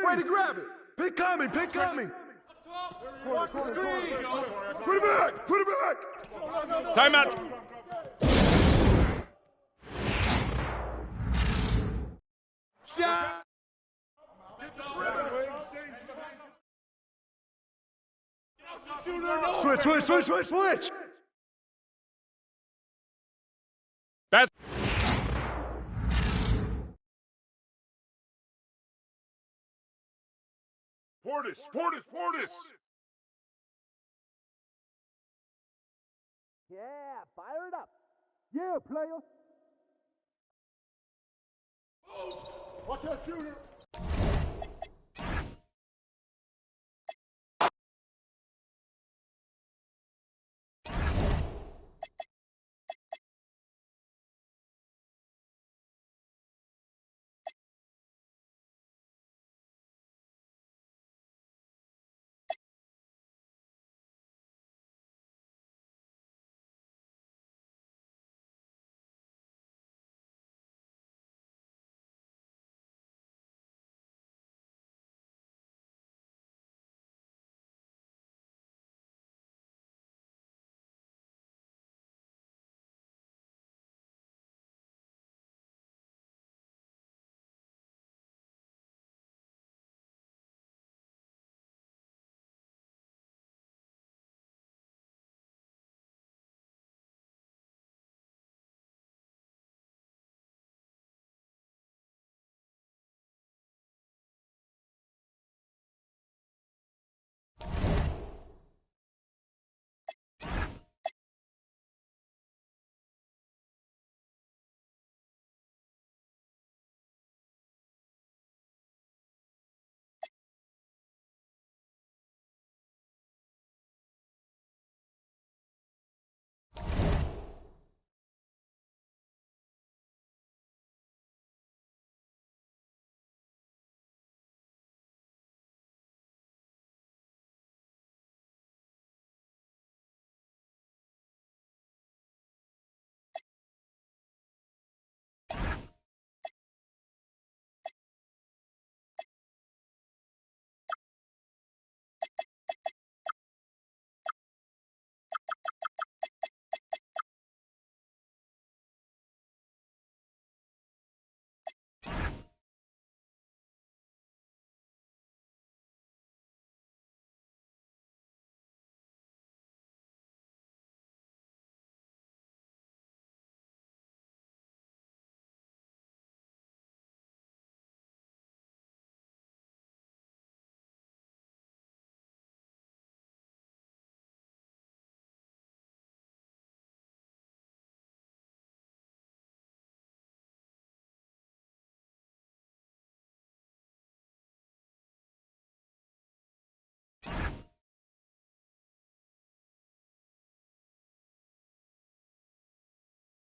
Way to grab it. Pick coming. Watch the screen. Put it back. Timeout. Shot. Switch. That's Portis. Yeah, fire it up. Yeah, player. Watch that shooter.